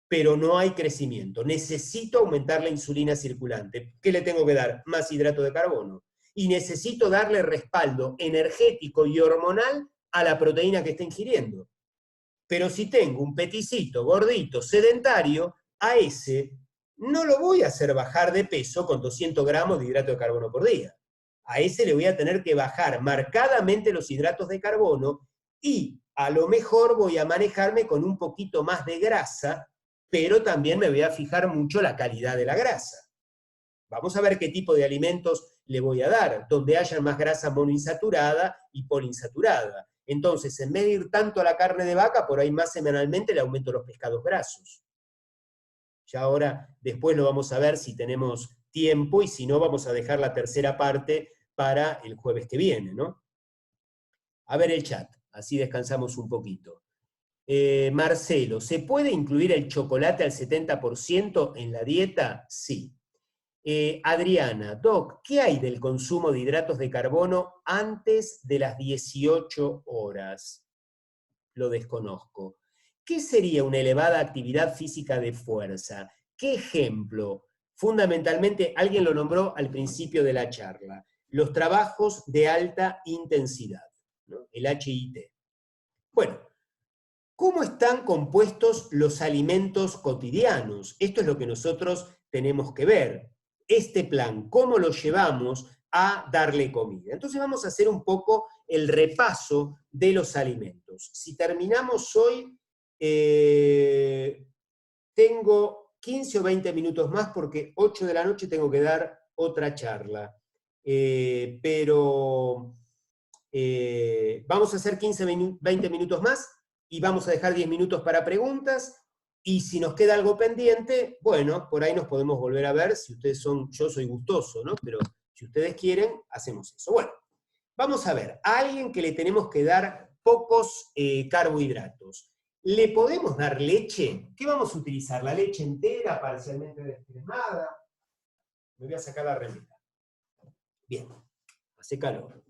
pero no hay crecimiento. Necesito aumentar la insulina circulante. ¿Qué le tengo que dar? Más hidrato de carbono. Y necesito darle respaldo energético y hormonal a la proteína que está ingiriendo. Pero si tengo un peticito, gordito, sedentario, a ese no lo voy a hacer bajar de peso con 200 gramos de hidrato de carbono por día. A ese le voy a tener que bajar marcadamente los hidratos de carbono y a lo mejor voy a manejarme con un poquito más de grasa, pero también me voy a fijar mucho la calidad de la grasa. Vamos a ver qué tipo de alimentos le voy a dar, donde haya más grasa monoinsaturada y poliinsaturada. Entonces, en vez de ir tanto a la carne de vaca, por ahí más semanalmente le aumento los pescados grasos. Ya ahora, después lo vamos a ver si tenemos tiempo, y si no, vamos a dejar la tercera parte para el jueves que viene, ¿no? A ver el chat, así descansamos un poquito. Marcelo, ¿se puede incluir el chocolate al 70% en la dieta? Sí. Adriana, Doc, ¿qué hay del consumo de hidratos de carbono antes de las 18 horas? Lo desconozco. ¿Qué sería una elevada actividad física de fuerza? ¿Qué ejemplo? Fundamentalmente, alguien lo nombró al principio de la charla, los trabajos de alta intensidad, ¿no? El HIIT. Bueno, ¿cómo están compuestos los alimentos cotidianos? Esto es lo que nosotros tenemos que ver. Este plan, ¿cómo lo llevamos a darle comida? Entonces vamos a hacer un poco el repaso de los alimentos. Si terminamos hoy, tengo 15 o 20 minutos más porque 8 de la noche tengo que dar otra charla. Pero vamos a hacer 15 o 20 minutos más y vamos a dejar 10 minutos para preguntas. Y si nos queda algo pendiente, bueno, por ahí nos podemos volver a ver. Si ustedes son, yo soy gustoso, ¿no? Pero si ustedes quieren, hacemos eso. Bueno, vamos a ver, a alguien que le tenemos que dar pocos carbohidratos, ¿le podemos dar leche? ¿Qué vamos a utilizar? ¿La leche entera, parcialmente descremada? Me voy a sacar la remera. Bien, hace calor.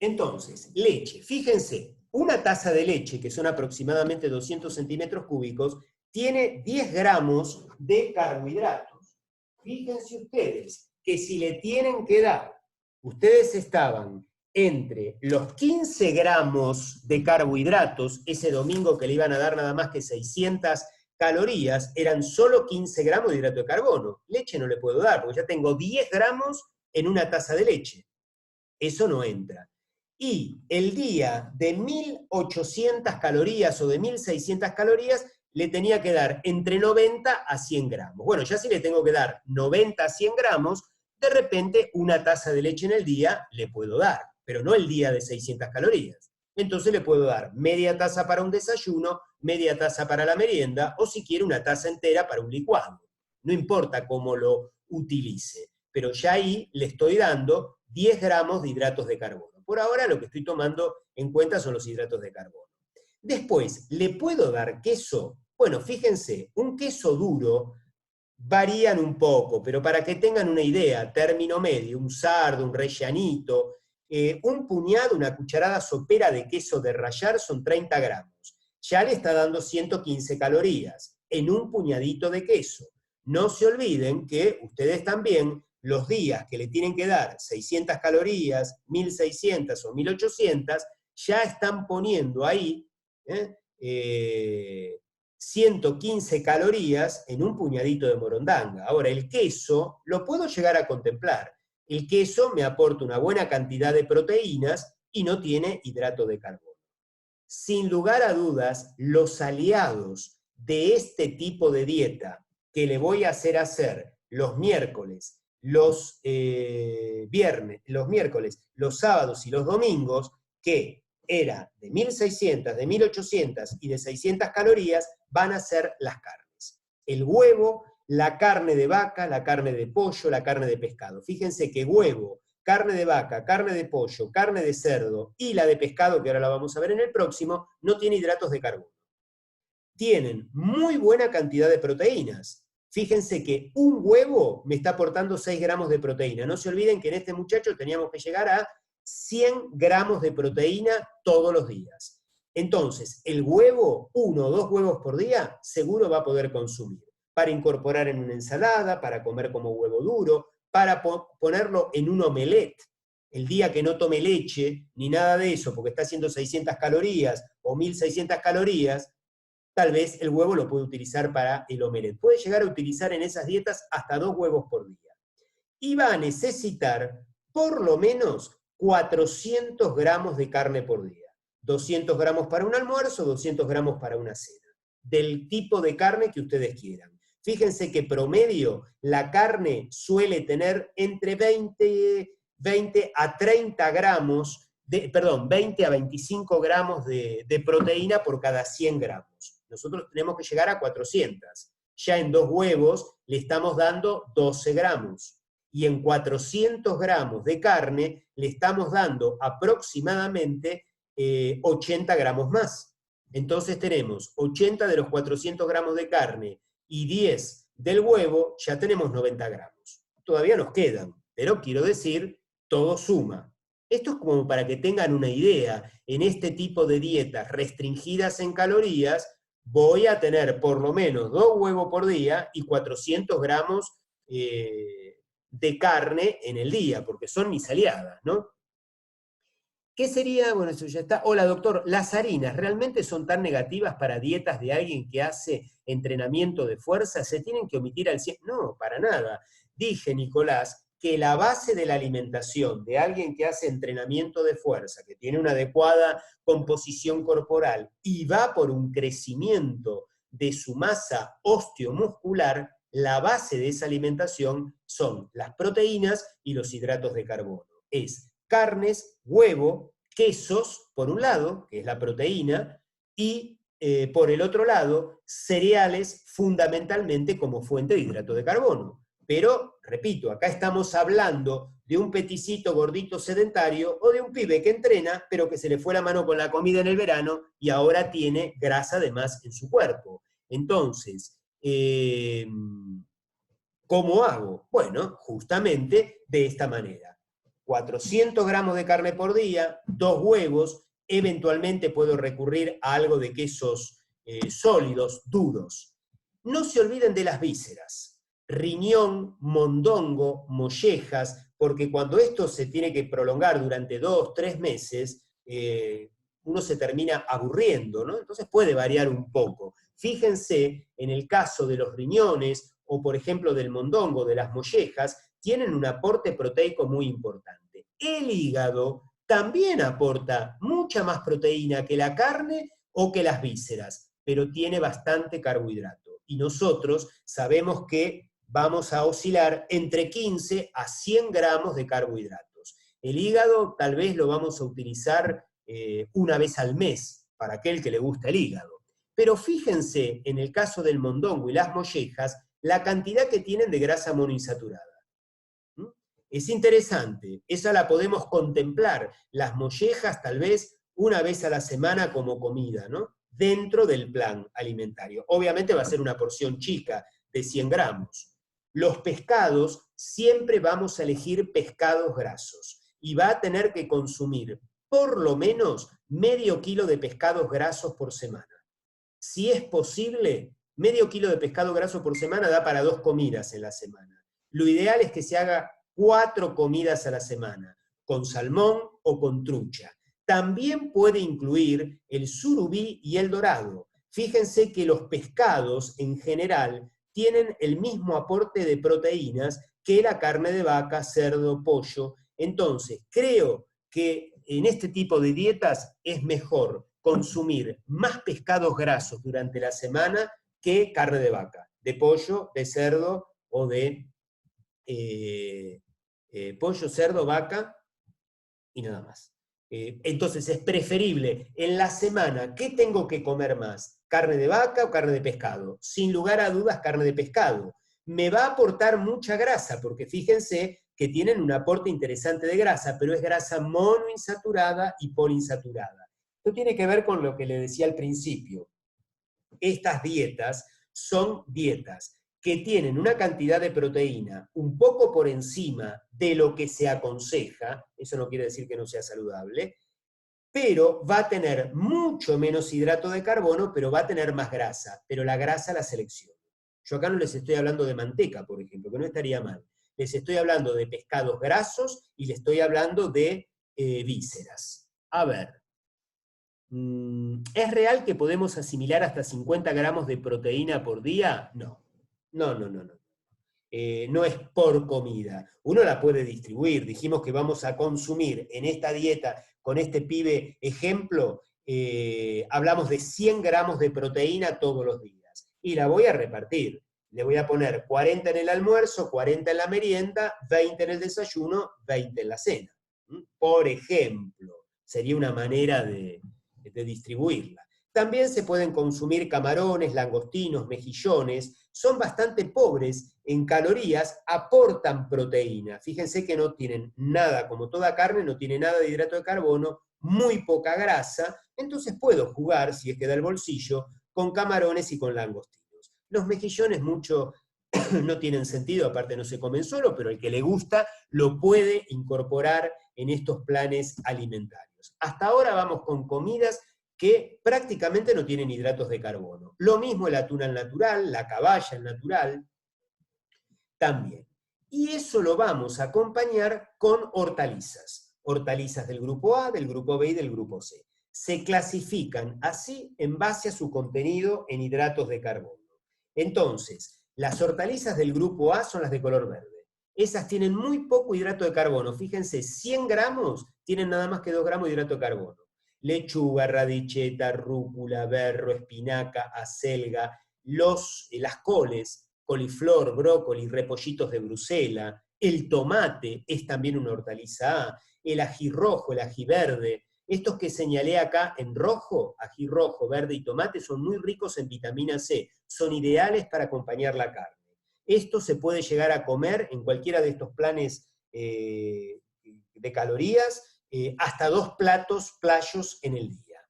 Entonces, leche. Fíjense, una taza de leche, que son aproximadamente 200 centímetros cúbicos, tiene 10 gramos de carbohidratos. Fíjense ustedes que si le tienen que dar, ustedes estaban entre los 15 gramos de carbohidratos, ese domingo que le iban a dar nada más que 600 calorías, eran solo 15 gramos de hidrato de carbono. Leche no le puedo dar, porque ya tengo 10 gramos en una taza de leche. Eso no entra. Y el día de 1800 calorías o de 1600 calorías, le tenía que dar entre 90 a 100 gramos. Bueno, ya si le tengo que dar 90 a 100 gramos, de repente una taza de leche en el día le puedo dar, pero no el día de 600 calorías. Entonces le puedo dar media taza para un desayuno, media taza para la merienda, o si quiere una taza entera para un licuado. No importa cómo lo utilice, pero ya ahí le estoy dando 10 gramos de hidratos de carbono. Por ahora lo que estoy tomando en cuenta son los hidratos de carbono. Después, ¿le puedo dar queso? Bueno, fíjense, un queso duro varían un poco, pero para que tengan una idea, término medio, un sardo, un rellanito, un puñado, una cucharada sopera de queso de rallar son 30 gramos. Ya le está dando 115 calorías en un puñadito de queso. No se olviden que ustedes también, los días que le tienen que dar 600 calorías, 1600 o 1800, ya están poniendo ahí 115 calorías en un puñadito de morondanga. Ahora, el queso lo puedo llegar a contemplar. El queso me aporta una buena cantidad de proteínas y no tiene hidrato de carbono. Sin lugar a dudas, los aliados de este tipo de dieta que le voy a hacer los miércoles, los miércoles, los sábados y los domingos, que era de 1600, de 1800 y de 600 calorías, van a ser las carnes. El huevo, la carne de vaca, la carne de pollo, la carne de pescado. Fíjense que huevo, carne de vaca, carne de pollo, carne de cerdo y la de pescado, que ahora la vamos a ver en el próximo, no tiene hidratos de carbono. Tienen muy buena cantidad de proteínas. Fíjense que un huevo me está aportando 6 gramos de proteína. No se olviden que en este muchacho teníamos que llegar a 100 gramos de proteína todos los días. Entonces, el huevo, 1 o 2 huevos por día, seguro va a poder consumir. Para incorporar en una ensalada, para comer como huevo duro, para ponerlo en un omelette. El día que no tome leche, ni nada de eso, porque está haciendo 600 calorías o 1600 calorías, tal vez el huevo lo puede utilizar para el omelette. Puede llegar a utilizar en esas dietas hasta 2 huevos por día. Y va a necesitar por lo menos 400 gramos de carne por día. 200 gramos para un almuerzo, 200 gramos para una cena. Del tipo de carne que ustedes quieran. Fíjense que promedio la carne suele tener entre 20 a 30 gramos, 20 a 25 gramos de proteína por cada 100 gramos. Nosotros tenemos que llegar a 400. Ya en 2 huevos le estamos dando 12 gramos. Y en 400 gramos de carne le estamos dando aproximadamente 80 gramos más. Entonces tenemos 80 de los 400 gramos de carne y 10 del huevo, ya tenemos 90 gramos. Todavía nos quedan, pero quiero decir, todo suma. Esto es como para que tengan una idea. En este tipo de dietas restringidas en calorías, voy a tener por lo menos 2 huevos por día y 400 gramos de carne en el día, porque son mis aliadas, ¿no? ¿Qué sería? Bueno, eso ya está. Hola, doctor. ¿Las harinas realmente son tan negativas para dietas de alguien que hace entrenamiento de fuerza? ¿Se tienen que omitir al 100%? No, para nada. Dije, Nicolás, que la base de la alimentación de alguien que hace entrenamiento de fuerza, que tiene una adecuada composición corporal y va por un crecimiento de su masa osteomuscular, la base de esa alimentación son las proteínas y los hidratos de carbono. Es carnes, huevo, quesos, por un lado, que es la proteína, y por el otro lado, cereales fundamentalmente como fuente de hidrato de carbono. Pero, repito, acá estamos hablando de un peticito gordito sedentario o de un pibe que entrena, pero que se le fue la mano con la comida en el verano y ahora tiene grasa de más en su cuerpo. Entonces, ¿cómo hago? Bueno, justamente de esta manera. 400 gramos de carne por día, 2 huevos, eventualmente puedo recurrir a algo de quesos sólidos, duros. No se olviden de las vísceras. Riñón, mondongo, mollejas, porque cuando esto se tiene que prolongar durante 2, 3 meses, uno se termina aburriendo, ¿no? Entonces puede variar un poco. Fíjense, en el caso de los riñones, o por ejemplo del mondongo, de las mollejas, tienen un aporte proteico muy importante. El hígado también aporta mucha más proteína que la carne o que las vísceras, pero tiene bastante carbohidrato. Y nosotros sabemos que vamos a oscilar entre 15 a 100 gramos de carbohidratos. El hígado tal vez lo vamos a utilizar una vez al mes, para aquel que le gusta el hígado. Pero fíjense, en el caso del mondongo y las mollejas, la cantidad que tienen de grasa monoinsaturada. Es interesante, esa la podemos contemplar, las mollejas tal vez una vez a la semana como comida, ¿no? Dentro del plan alimentario. Obviamente va a ser una porción chica, de 100 gramos. Los pescados, siempre vamos a elegir pescados grasos, y va a tener que consumir por lo menos medio kilo de pescados grasos por semana. Si es posible, medio kilo de pescado graso por semana da para 2 comidas en la semana. Lo ideal es que se haga 4 comidas a la semana, con salmón o con trucha. También puede incluir el surubí y el dorado. Fíjense que los pescados, en general, tienen el mismo aporte de proteínas que la carne de vaca, cerdo, pollo. Entonces, creo que en este tipo de dietas es mejor consumir más pescados grasos durante la semana que carne de vaca, de pollo, de cerdo o de pollo, cerdo, vaca y nada más. Entonces es preferible en la semana, ¿qué tengo que comer más? ¿Carne de vaca o carne de pescado? Sin lugar a dudas, carne de pescado. Me va a aportar mucha grasa, porque fíjense que tienen un aporte interesante de grasa, pero es grasa monoinsaturada y poliinsaturada. Esto tiene que ver con lo que le decía al principio. Estas dietas son dietas que tienen una cantidad de proteína un poco por encima de lo que se aconseja, eso no quiere decir que no sea saludable, pero va a tener mucho menos hidrato de carbono, pero va a tener más grasa, pero la grasa la selecciono. Yo acá no les estoy hablando de manteca, por ejemplo, que no estaría mal. Les estoy hablando de pescados grasos y les estoy hablando de vísceras. A ver, ¿es real que podemos asimilar hasta 50 gramos de proteína por día? No. No. No es por comida. Uno la puede distribuir. Dijimos que vamos a consumir en esta dieta, con este pibe ejemplo, hablamos de 100 gramos de proteína todos los días. Y la voy a repartir. Le voy a poner 40 en el almuerzo, 40 en la merienda, 20 en el desayuno, 20 en la cena. Por ejemplo, sería una manera de distribuirla. También se pueden consumir camarones, langostinos, mejillones, son bastante pobres en calorías, aportan proteína. Fíjense que no tienen nada, como toda carne, no tiene nada de hidrato de carbono, muy poca grasa, entonces puedo jugar, si es que da el bolsillo, con camarones y con langostinos. Los mejillones mucho no tienen sentido, aparte no se comen solo, pero el que le gusta lo puede incorporar en estos planes alimentarios. Hasta ahora vamos con comidas que prácticamente no tienen hidratos de carbono. Lo mismo el atún al natural, la caballa al natural, también. Y eso lo vamos a acompañar con hortalizas. Hortalizas del grupo A, del grupo B y del grupo C. Se clasifican así en base a su contenido en hidratos de carbono. Entonces, las hortalizas del grupo A son las de color verde. Esas tienen muy poco hidrato de carbono. Fíjense, 100 gramos tienen nada más que 2 gramos de hidrato de carbono. Lechuga, radicheta, rúcula, berro, espinaca, acelga, las coles, coliflor, brócoli, repollitos de Bruselas, el tomate es también una hortaliza A, el ají rojo, el ají verde. Estos que señalé acá en rojo, ají rojo, verde y tomate, son muy ricos en vitamina C, son ideales para acompañar la carne. Esto se puede llegar a comer en cualquiera de estos planes de calorías, hasta 2 platos playos en el día.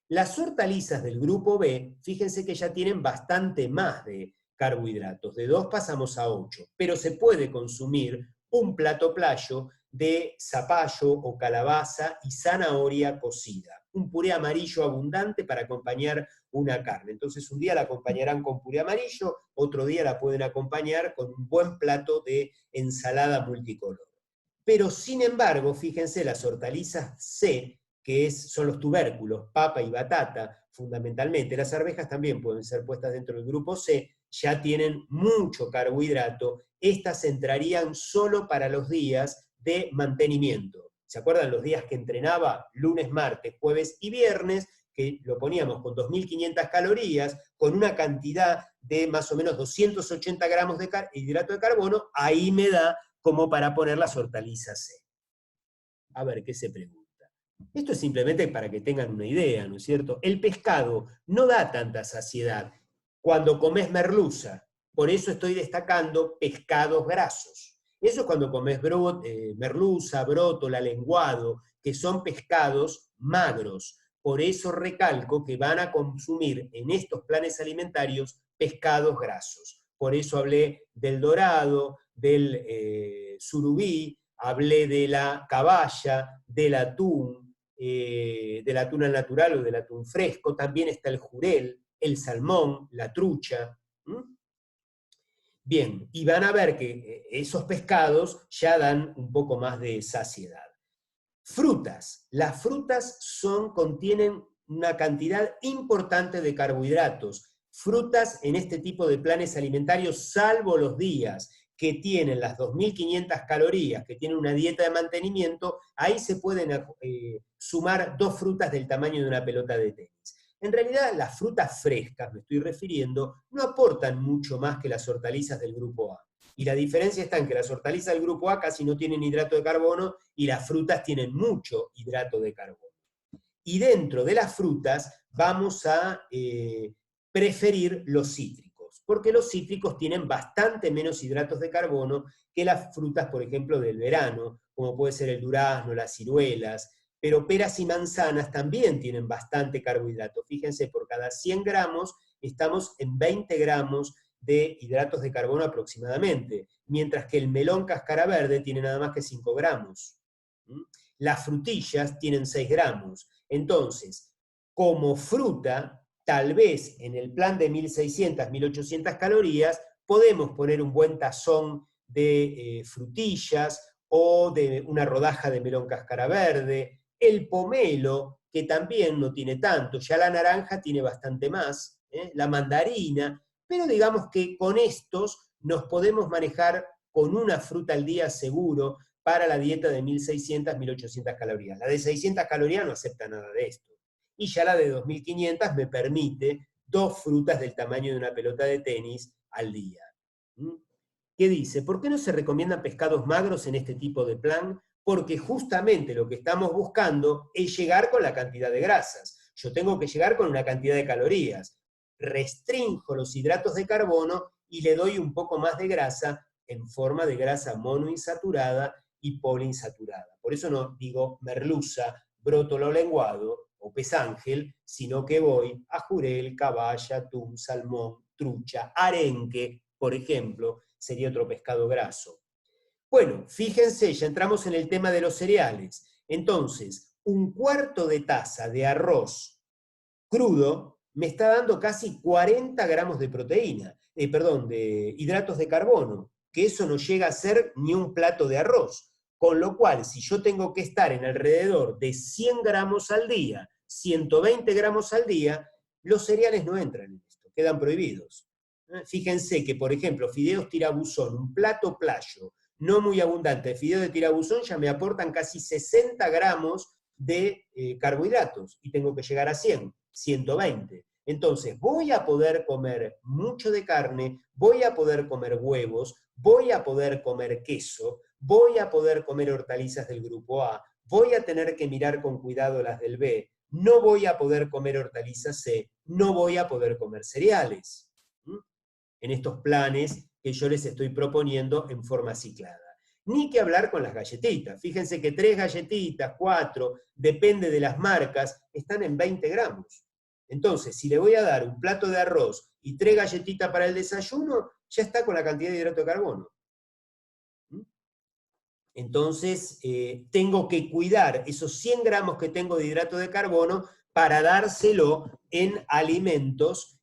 Las hortalizas del grupo B, fíjense que ya tienen bastante más de carbohidratos, de 2 pasamos a 8, pero se puede consumir un plato playo de zapallo o calabaza y zanahoria cocida, un puré amarillo abundante para acompañar una carne. Entonces un día la acompañarán con puré amarillo, otro día la pueden acompañar con un buen plato de ensalada multicolor. pero sin embargo, fíjense, las hortalizas C, que son los tubérculos, papa y batata, fundamentalmente, las arvejas también pueden ser puestas dentro del grupo C, ya tienen mucho carbohidrato, estas entrarían solo para los días de mantenimiento. ¿Se acuerdan los días que entrenaba? Lunes, martes, jueves y viernes, que lo poníamos con 2.500 calorías, con una cantidad de más o menos 280 gramos de hidrato de carbono, ahí me da como para poner las hortalizas C. A ver, ¿qué se pregunta? Esto es simplemente para que tengan una idea, ¿no es cierto? El pescado no da tanta saciedad cuando comes merluza, por eso estoy destacando pescados grasos. Eso es cuando comes merluza, brótola, lenguado, que son pescados magros. Por eso recalco que van a consumir en estos planes alimentarios pescados grasos. Por eso hablé del dorado, del surubí, hablé de la caballa, del atún al natural o del atún fresco, también está el jurel, el salmón, la trucha. Bien, y van a ver que esos pescados ya dan un poco más de saciedad. Frutas. Las frutas contienen una cantidad importante de carbohidratos. Frutas en este tipo de planes alimentarios, salvo los días que tienen las 2.500 calorías, que tienen una dieta de mantenimiento, ahí se pueden sumar 2 frutas del tamaño de una pelota de tenis. En realidad, las frutas frescas, me estoy refiriendo, no aportan mucho más que las hortalizas del grupo A. Y la diferencia está en que las hortalizas del grupo A casi no tienen hidrato de carbono y las frutas tienen mucho hidrato de carbono. Y dentro de las frutas vamos a preferir los cítricos, porque los cítricos tienen bastante menos hidratos de carbono que las frutas, por ejemplo, del verano, como puede ser el durazno, las ciruelas, pero peras y manzanas también tienen bastante carbohidrato. Fíjense, por cada 100 gramos estamos en 20 gramos de hidratos de carbono aproximadamente, mientras que el melón cáscara verde tiene nada más que 5 gramos. Las frutillas tienen 6 gramos. Entonces, como fruta, tal vez en el plan de 1.600, 1.800 calorías, podemos poner un buen tazón de frutillas o de una rodaja de melón cáscara verde, el pomelo, que también no tiene tanto, ya la naranja tiene bastante más, la mandarina, pero digamos que con estos nos podemos manejar con una fruta al día seguro para la dieta de 1.600, 1.800 calorías. La de 600 calorías no acepta nada de esto. Y ya la de 2.500 me permite 2 frutas del tamaño de una pelota de tenis al día. ¿Qué dice? ¿Por qué no se recomiendan pescados magros en este tipo de plan? Porque justamente lo que estamos buscando es llegar con la cantidad de grasas. Yo tengo que llegar con una cantidad de calorías. Restringo los hidratos de carbono y le doy un poco más de grasa en forma de grasa monoinsaturada y poliinsaturada. Por eso no digo merluza, brótola o lenguado o pez ángel, sino que voy a jurel, caballa, atún, salmón, trucha, arenque, por ejemplo, sería otro pescado graso. Bueno, fíjense, ya entramos en el tema de los cereales. Entonces, 1/4 de taza de arroz crudo me está dando casi 40 gramos de proteína, de hidratos de carbono, que eso no llega a ser ni un plato de arroz. Con lo cual, si yo tengo que estar en alrededor de 100 gramos al día, 120 gramos al día, los cereales no entran en esto, quedan prohibidos. Fíjense que, por ejemplo, fideos tirabuzón, un plato playo, no muy abundante de fideos de tirabuzón, ya me aportan casi 60 gramos de carbohidratos, y tengo que llegar a 100, 120. Entonces, voy a poder comer mucho de carne, voy a poder comer huevos, voy a poder comer queso, voy a poder comer hortalizas del grupo A, voy a tener que mirar con cuidado las del B, no voy a poder comer hortalizas C, no voy a poder comer cereales. En estos planes que yo les estoy proponiendo en forma ciclada. Ni que hablar con las galletitas. Fíjense que 3 galletitas, 4, depende de las marcas, están en 20 gramos. Entonces, si le voy a dar un plato de arroz y 3 galletitas para el desayuno, ya está con la cantidad de hidrato de carbono. Entonces, tengo que cuidar esos 100 gramos que tengo de hidrato de carbono para dárselo en alimentos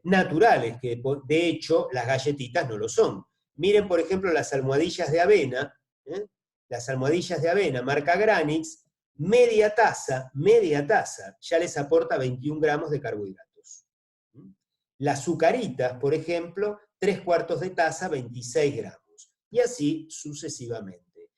naturales, que de hecho las galletitas no lo son. Miren, por ejemplo, las almohadillas de avena, Las almohadillas de avena marca Granix, media taza, ya les aporta 21 gramos de carbohidratos. Las azucaritas, por ejemplo, 3/4 de taza, 26 gramos. Y así sucesivamente.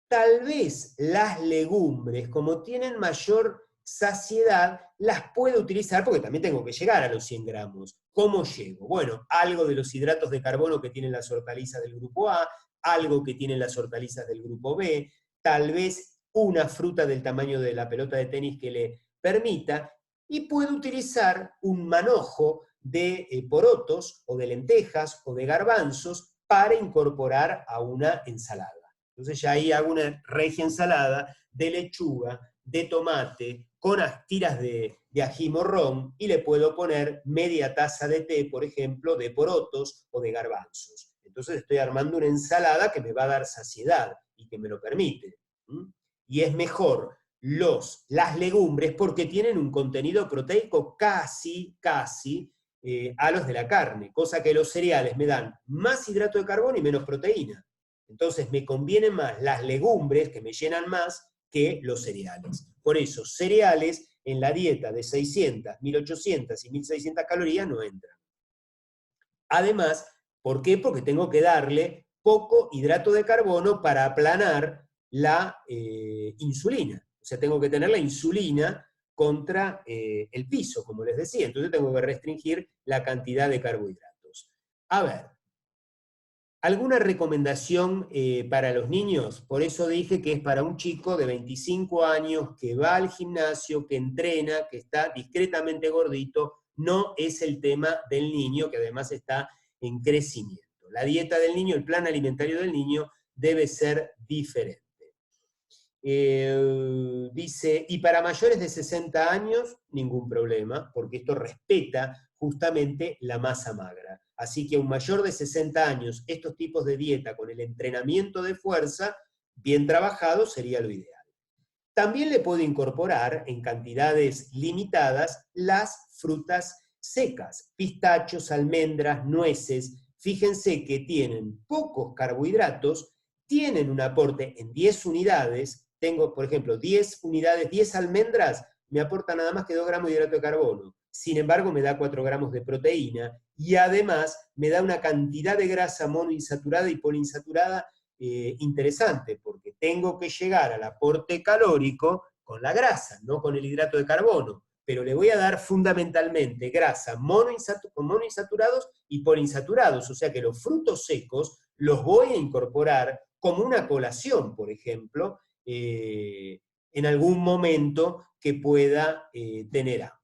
Tal vez las legumbres, como tienen mayor saciedad, las puedo utilizar porque también tengo que llegar a los 100 gramos. ¿Cómo llego? Bueno, algo de los hidratos de carbono que tienen las hortalizas del grupo A, algo que tienen las hortalizas del grupo B, tal vez una fruta del tamaño de la pelota de tenis que le permita, y puedo utilizar un manojo de porotos, o de lentejas, o de garbanzos, para incorporar a una ensalada. Entonces ya ahí hago una regia ensalada de lechuga, de tomate, con tiras de ají morrón, y le puedo poner media taza de té, por ejemplo, de porotos o de garbanzos. Entonces estoy armando una ensalada que me va a dar saciedad y que me lo permite. Y es mejor las legumbres porque tienen un contenido proteico casi a los de la carne, cosa que los cereales me dan más hidrato de carbono y menos proteína. Entonces me convienen más las legumbres, que me llenan más, que los cereales. Por eso, cereales en la dieta de 600, 1800 y 1600 calorías no entran. Además, ¿por qué? Porque tengo que darle poco hidrato de carbono para aplanar la insulina. O sea, tengo que tener la insulina contra el piso, como les decía. Entonces tengo que restringir la cantidad de carbohidratos. A ver, ¿alguna recomendación para los niños? Por eso dije que es para un chico de 25 años que va al gimnasio, que entrena, que está discretamente gordito. No es el tema del niño, que además está en crecimiento. La dieta del niño, el plan alimentario del niño debe ser diferente. Dice, y para mayores de 60 años, ningún problema, porque esto respeta justamente la masa magra. Así que a un mayor de 60 años, estos tipos de dieta con el entrenamiento de fuerza, bien trabajado, sería lo ideal. También le puedo incorporar, en cantidades limitadas, las frutas secas, pistachos, almendras, nueces. Fíjense que tienen pocos carbohidratos, tienen un aporte en 10 unidades, tengo, por ejemplo, 10 unidades, 10 almendras, me aporta nada más que 2 gramos de hidrato de carbono. Sin embargo, me da 4 gramos de proteína, y además me da una cantidad de grasa monoinsaturada y poliinsaturada interesante, porque tengo que llegar al aporte calórico con la grasa, no con el hidrato de carbono, pero le voy a dar fundamentalmente grasa monoinsaturados y poliinsaturados, o sea que los frutos secos los voy a incorporar como una colación, por ejemplo, en algún momento que pueda tener hambre.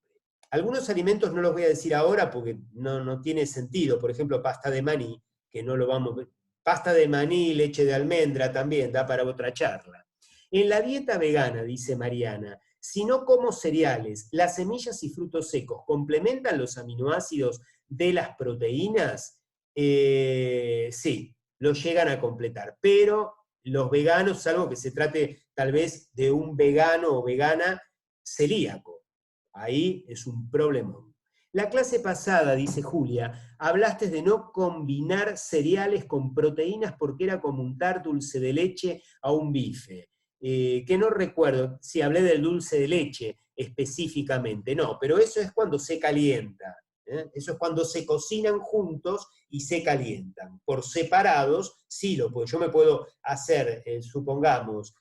Algunos alimentos no los voy a decir ahora porque no tiene sentido, por ejemplo, pasta de maní, que no lo vamos a ver. Pasta de maní, leche de almendra también, da para otra charla. En la dieta vegana, dice Mariana, si no como cereales, las semillas y frutos secos complementan los aminoácidos de las proteínas, sí, los llegan a completar, pero los veganos, salvo que se trate tal vez de un vegano o vegana celíaco, ahí es un problemón. La clase pasada, dice Julia, hablaste de no combinar cereales con proteínas porque era como untar dulce de leche a un bife. Que no recuerdo si hablé del dulce de leche específicamente, no, pero eso es cuando se calienta. Eso es cuando se cocinan juntos y se calientan. Por separados, sí porque yo me puedo hacer, supongamos,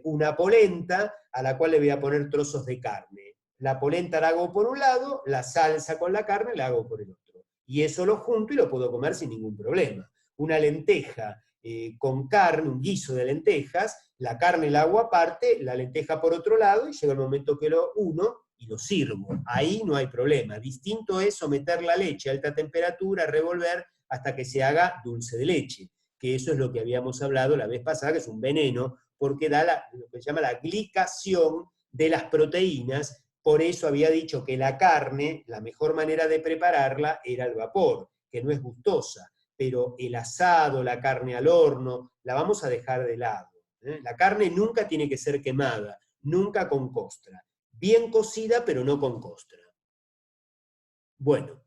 una polenta a la cual le voy a poner trozos de carne. La polenta la hago por un lado, la salsa con la carne la hago por el otro. Y eso lo junto y lo puedo comer sin ningún problema. Una lenteja con carne, un guiso de lentejas, la carne la hago aparte, la lenteja por otro lado, y llega el momento que lo uno y lo sirvo. Ahí no hay problema. Distinto es someter la leche a alta temperatura, revolver hasta que se haga dulce de leche, que eso es lo que habíamos hablado la vez pasada, que es un veneno, porque da lo que se llama la glicación de las proteínas. Por eso había dicho que la carne, la mejor manera de prepararla era al vapor, que no es gustosa, pero el asado, la carne al horno, la vamos a dejar de lado. La carne nunca tiene que ser quemada, nunca con costra. Bien cocida, pero no con costra. Bueno,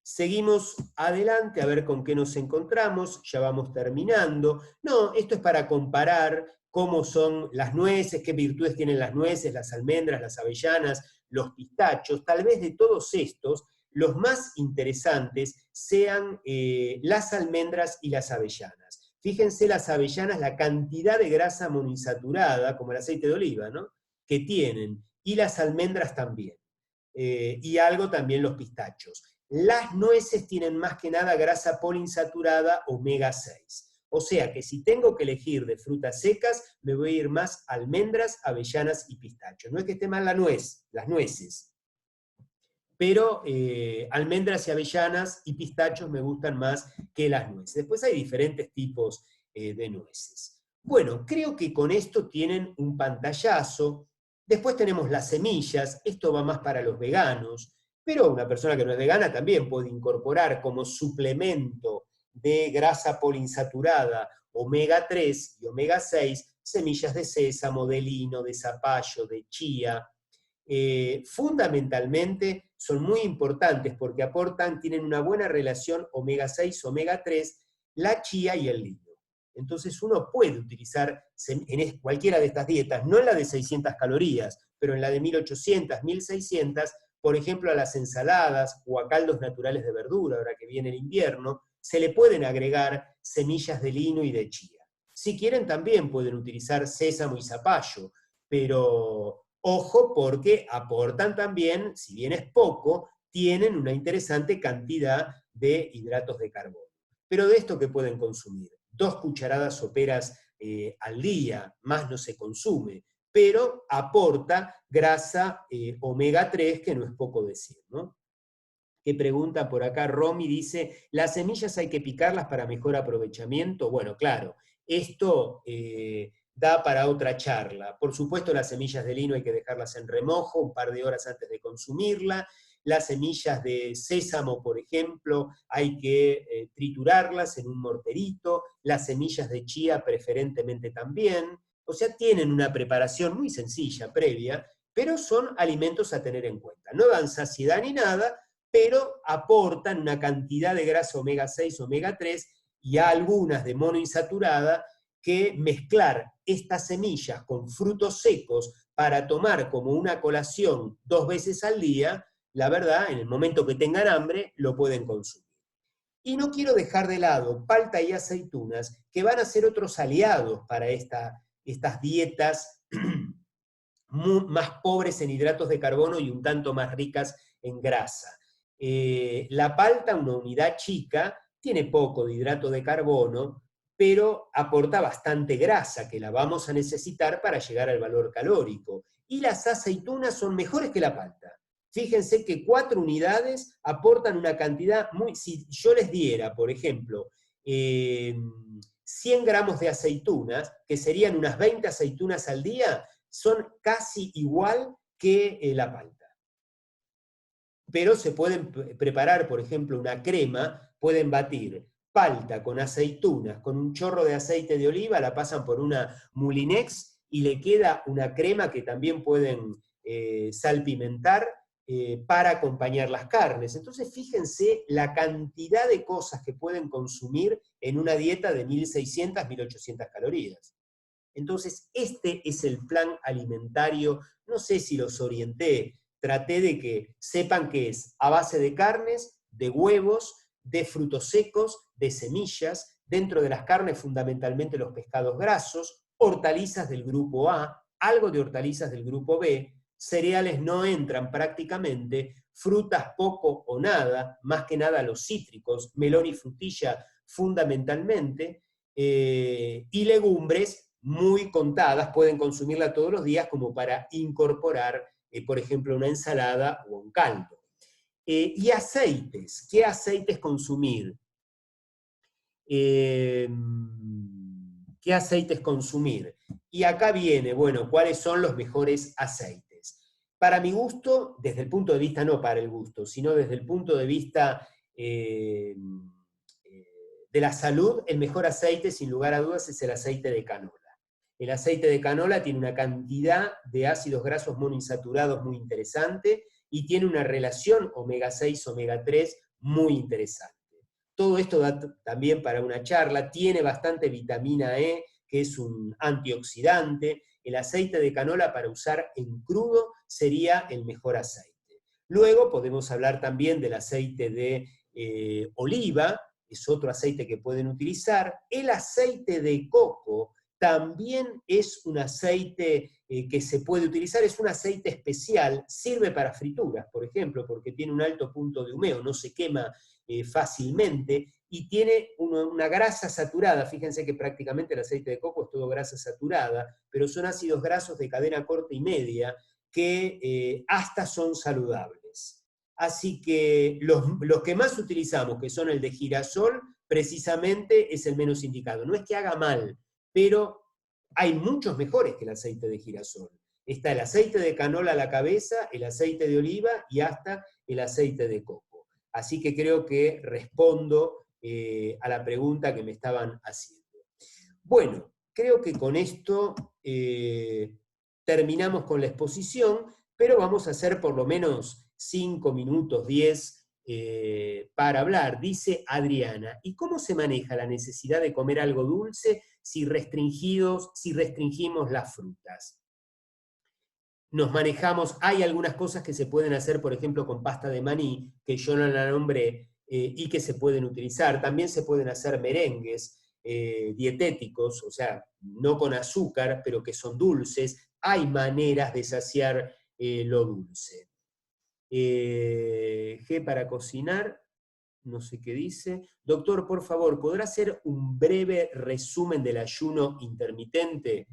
Seguimos adelante a ver con qué nos encontramos, ya vamos terminando. No, esto es para comparar cómo son las nueces, qué virtudes tienen las nueces, las almendras, las avellanas, los pistachos. Tal vez de todos estos, los más interesantes sean las almendras y las avellanas. Fíjense las avellanas, la cantidad de grasa monoinsaturada, como el aceite de oliva, ¿no?, que tienen, y las almendras también. Y algo también los pistachos. Las nueces tienen más que nada grasa poliinsaturada omega 6. O sea que si tengo que elegir de frutas secas, me voy a ir más a almendras, avellanas y pistachos. No es que esté mal la nuez, las nueces. Pero almendras y avellanas y pistachos me gustan más que las nueces. Después hay diferentes tipos de nueces. Bueno, creo que con esto tienen un pantallazo. Después tenemos las semillas, esto va más para los veganos, pero una persona que no es vegana también puede incorporar como suplemento de grasa poliinsaturada omega 3 y omega 6 semillas de sésamo, de lino, de zapallo, de chía. Fundamentalmente son muy importantes porque tienen una buena relación omega 6, omega 3, la chía y el lino. Entonces uno puede utilizar en cualquiera de estas dietas, no en la de 600 calorías, pero en la de 1800, 1600, por ejemplo a las ensaladas o a caldos naturales de verdura, ahora que viene el invierno, se le pueden agregar semillas de lino y de chía. Si quieren también pueden utilizar sésamo y zapallo, pero ojo porque aportan también, si bien es poco, tienen una interesante cantidad de hidratos de carbono. Pero de esto que pueden consumir, 2 cucharadas soperas al día, más no se consume, pero aporta grasa omega 3, que no es poco decir, ¿no? Que pregunta por acá, Romy dice, ¿las semillas hay que picarlas para mejor aprovechamiento? Bueno, claro, esto da para otra charla. Por supuesto, las semillas de lino hay que dejarlas en remojo un par de horas antes de consumirla. Las semillas de sésamo, por ejemplo, hay que triturarlas en un morterito. Las semillas de chía preferentemente también. O sea, tienen una preparación muy sencilla, previa, pero son alimentos a tener en cuenta. No dan saciedad ni nada, pero aportan una cantidad de grasa omega 6, omega 3 y algunas de monoinsaturada que mezclar estas semillas con frutos secos para tomar como una colación 2 veces al día, la verdad, en el momento que tengan hambre, lo pueden consumir. Y no quiero dejar de lado palta y aceitunas, que van a ser otros aliados para estas dietas más pobres en hidratos de carbono y un tanto más ricas en grasa. La palta, una unidad chica, tiene poco de hidrato de carbono, pero aporta bastante grasa, que la vamos a necesitar para llegar al valor calórico. Y las aceitunas son mejores que la palta. Fíjense que 4 unidades aportan una cantidad muy... Si yo les diera, por ejemplo, 100 gramos de aceitunas, que serían unas 20 aceitunas al día, son casi igual que la palta. Pero se pueden preparar, por ejemplo, una crema, pueden batir palta con aceitunas, con un chorro de aceite de oliva, la pasan por una Moulinex y le queda una crema que también pueden salpimentar para acompañar las carnes. Entonces fíjense la cantidad de cosas que pueden consumir en una dieta de 1600, 1800 calorías. Entonces este es el plan alimentario, no sé si los orienté, traté de que sepan que es a base de carnes, de huevos, de frutos secos, de semillas, dentro de las carnes fundamentalmente los pescados grasos, hortalizas del grupo A, algo de hortalizas del grupo B, cereales no entran prácticamente, frutas poco o nada, más que nada los cítricos, melón y frutilla fundamentalmente, y legumbres muy contadas, pueden consumirla todos los días como para incorporar, por ejemplo, una ensalada o un caldo. Y aceites, ¿qué aceites consumir? ¿Qué aceites consumir? Y acá viene, bueno, ¿cuáles son los mejores aceites? Para mi gusto, desde el punto de vista, no para el gusto, sino desde el punto de vista de la salud, el mejor aceite, sin lugar a dudas, es el aceite de canola. El aceite de canola tiene una cantidad de ácidos grasos monoinsaturados muy interesante y tiene una relación omega 6, omega 3 muy interesante. Todo esto da también para una charla, tiene bastante vitamina E, que es un antioxidante. El aceite de canola para usar en crudo sería el mejor aceite. Luego podemos hablar también del aceite de oliva, es otro aceite que pueden utilizar. El aceite de coco también es un aceite que se puede utilizar, es un aceite especial, sirve para frituras, por ejemplo, porque tiene un alto punto de humeo, no se quema fácilmente, y tiene una grasa saturada. Fíjense que prácticamente el aceite de coco es todo grasa saturada, pero son ácidos grasos de cadena corta y media que hasta son saludables. Así que los que más utilizamos, que son el de girasol, precisamente es el menos indicado. No es que haga mal, pero hay muchos mejores que el aceite de girasol. Está el aceite de canola a la cabeza, el aceite de oliva y hasta el aceite de coco. Así que creo que respondo a la pregunta que me estaban haciendo. Bueno, creo que con esto terminamos con la exposición, pero vamos a hacer por lo menos 5 minutos, 10 para hablar. Dice Adriana, ¿y cómo se maneja la necesidad de comer algo dulce si restringimos las frutas? Nos manejamos, hay algunas cosas que se pueden hacer, por ejemplo, con pasta de maní, que yo no la nombré, y que se pueden utilizar. También se pueden hacer merengues dietéticos, o sea, no con azúcar, pero que son dulces. Hay maneras de saciar lo dulce. G para cocinar, no sé qué dice. Doctor, por favor, ¿podrá hacer un breve resumen del ayuno intermitente?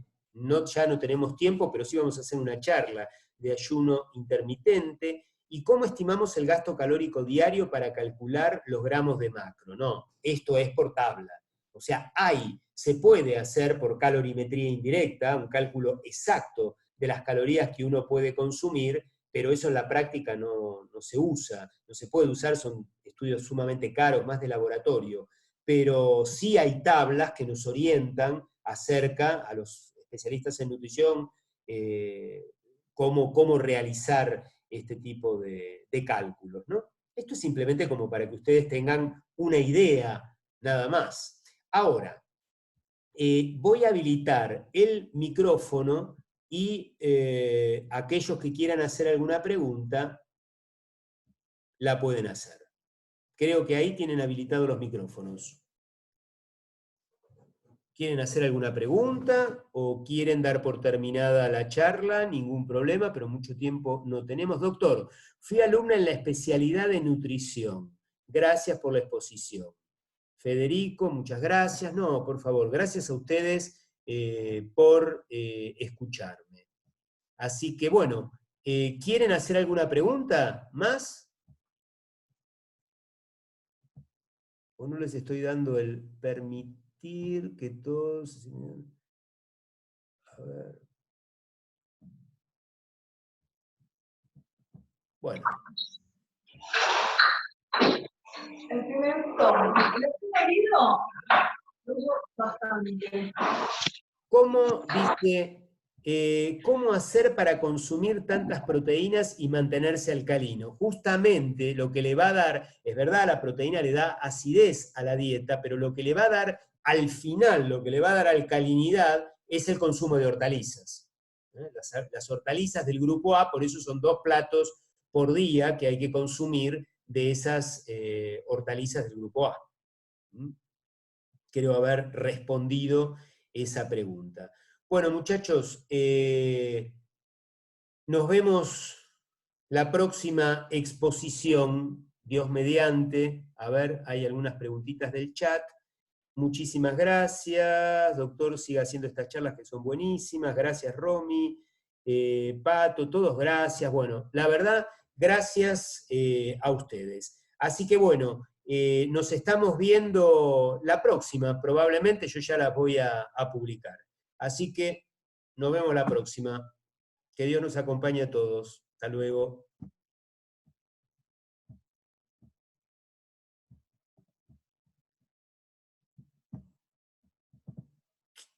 Ya no tenemos tiempo, pero sí vamos a hacer una charla de ayuno intermitente. ¿Y cómo estimamos el gasto calórico diario para calcular los gramos de macro? No, esto es por tabla. O sea, se puede hacer por calorimetría indirecta, un cálculo exacto de las calorías que uno puede consumir, pero eso en la práctica no se usa, no se puede usar, son estudios sumamente caros, más de laboratorio, pero sí hay tablas que nos orientan acerca, a los especialistas en nutrición, cómo realizar este tipo de cálculos, ¿no? Esto es simplemente como para que ustedes tengan una idea, nada más. Ahora, voy a habilitar el micrófono y aquellos que quieran hacer alguna pregunta, la pueden hacer. Creo que ahí tienen habilitados los micrófonos. ¿Quieren hacer alguna pregunta o quieren dar por terminada la charla? Ningún problema, pero mucho tiempo no tenemos. Doctor, fui alumna en la especialidad de nutrición. Gracias por la exposición. Federico, muchas gracias. No, por favor, gracias a ustedes por escucharme. Así que bueno, ¿quieren hacer alguna pregunta más? ¿O no les estoy dando el permitir que todos... A ver. Bueno. El primer tomo. ¿Lo he leído? Bastante. ¿Cómo dice... ¿cómo hacer para consumir tantas proteínas y mantenerse alcalino? Justamente lo que le va a dar, es verdad, la proteína le da acidez a la dieta, pero lo que le va a dar al final, lo que le va a dar alcalinidad, es el consumo de hortalizas. Las hortalizas del grupo A, por eso son 2 platos por día que hay que consumir de esas hortalizas del grupo A. Creo haber respondido esa pregunta. Bueno, muchachos, nos vemos la próxima exposición, Dios mediante. A ver, hay algunas preguntitas del chat. Muchísimas gracias, doctor, siga haciendo estas charlas que son buenísimas. Gracias, Romy, Pato, todos gracias. Bueno, la verdad, gracias a ustedes. Así que bueno, nos estamos viendo la próxima, probablemente yo ya la voy a publicar. Así que nos vemos la próxima. Que Dios nos acompañe a todos. Hasta luego.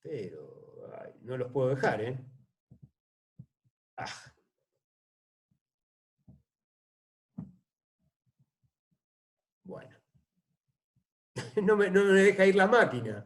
Pero no los puedo dejar, ¿eh? Ah. No me deja ir la máquina.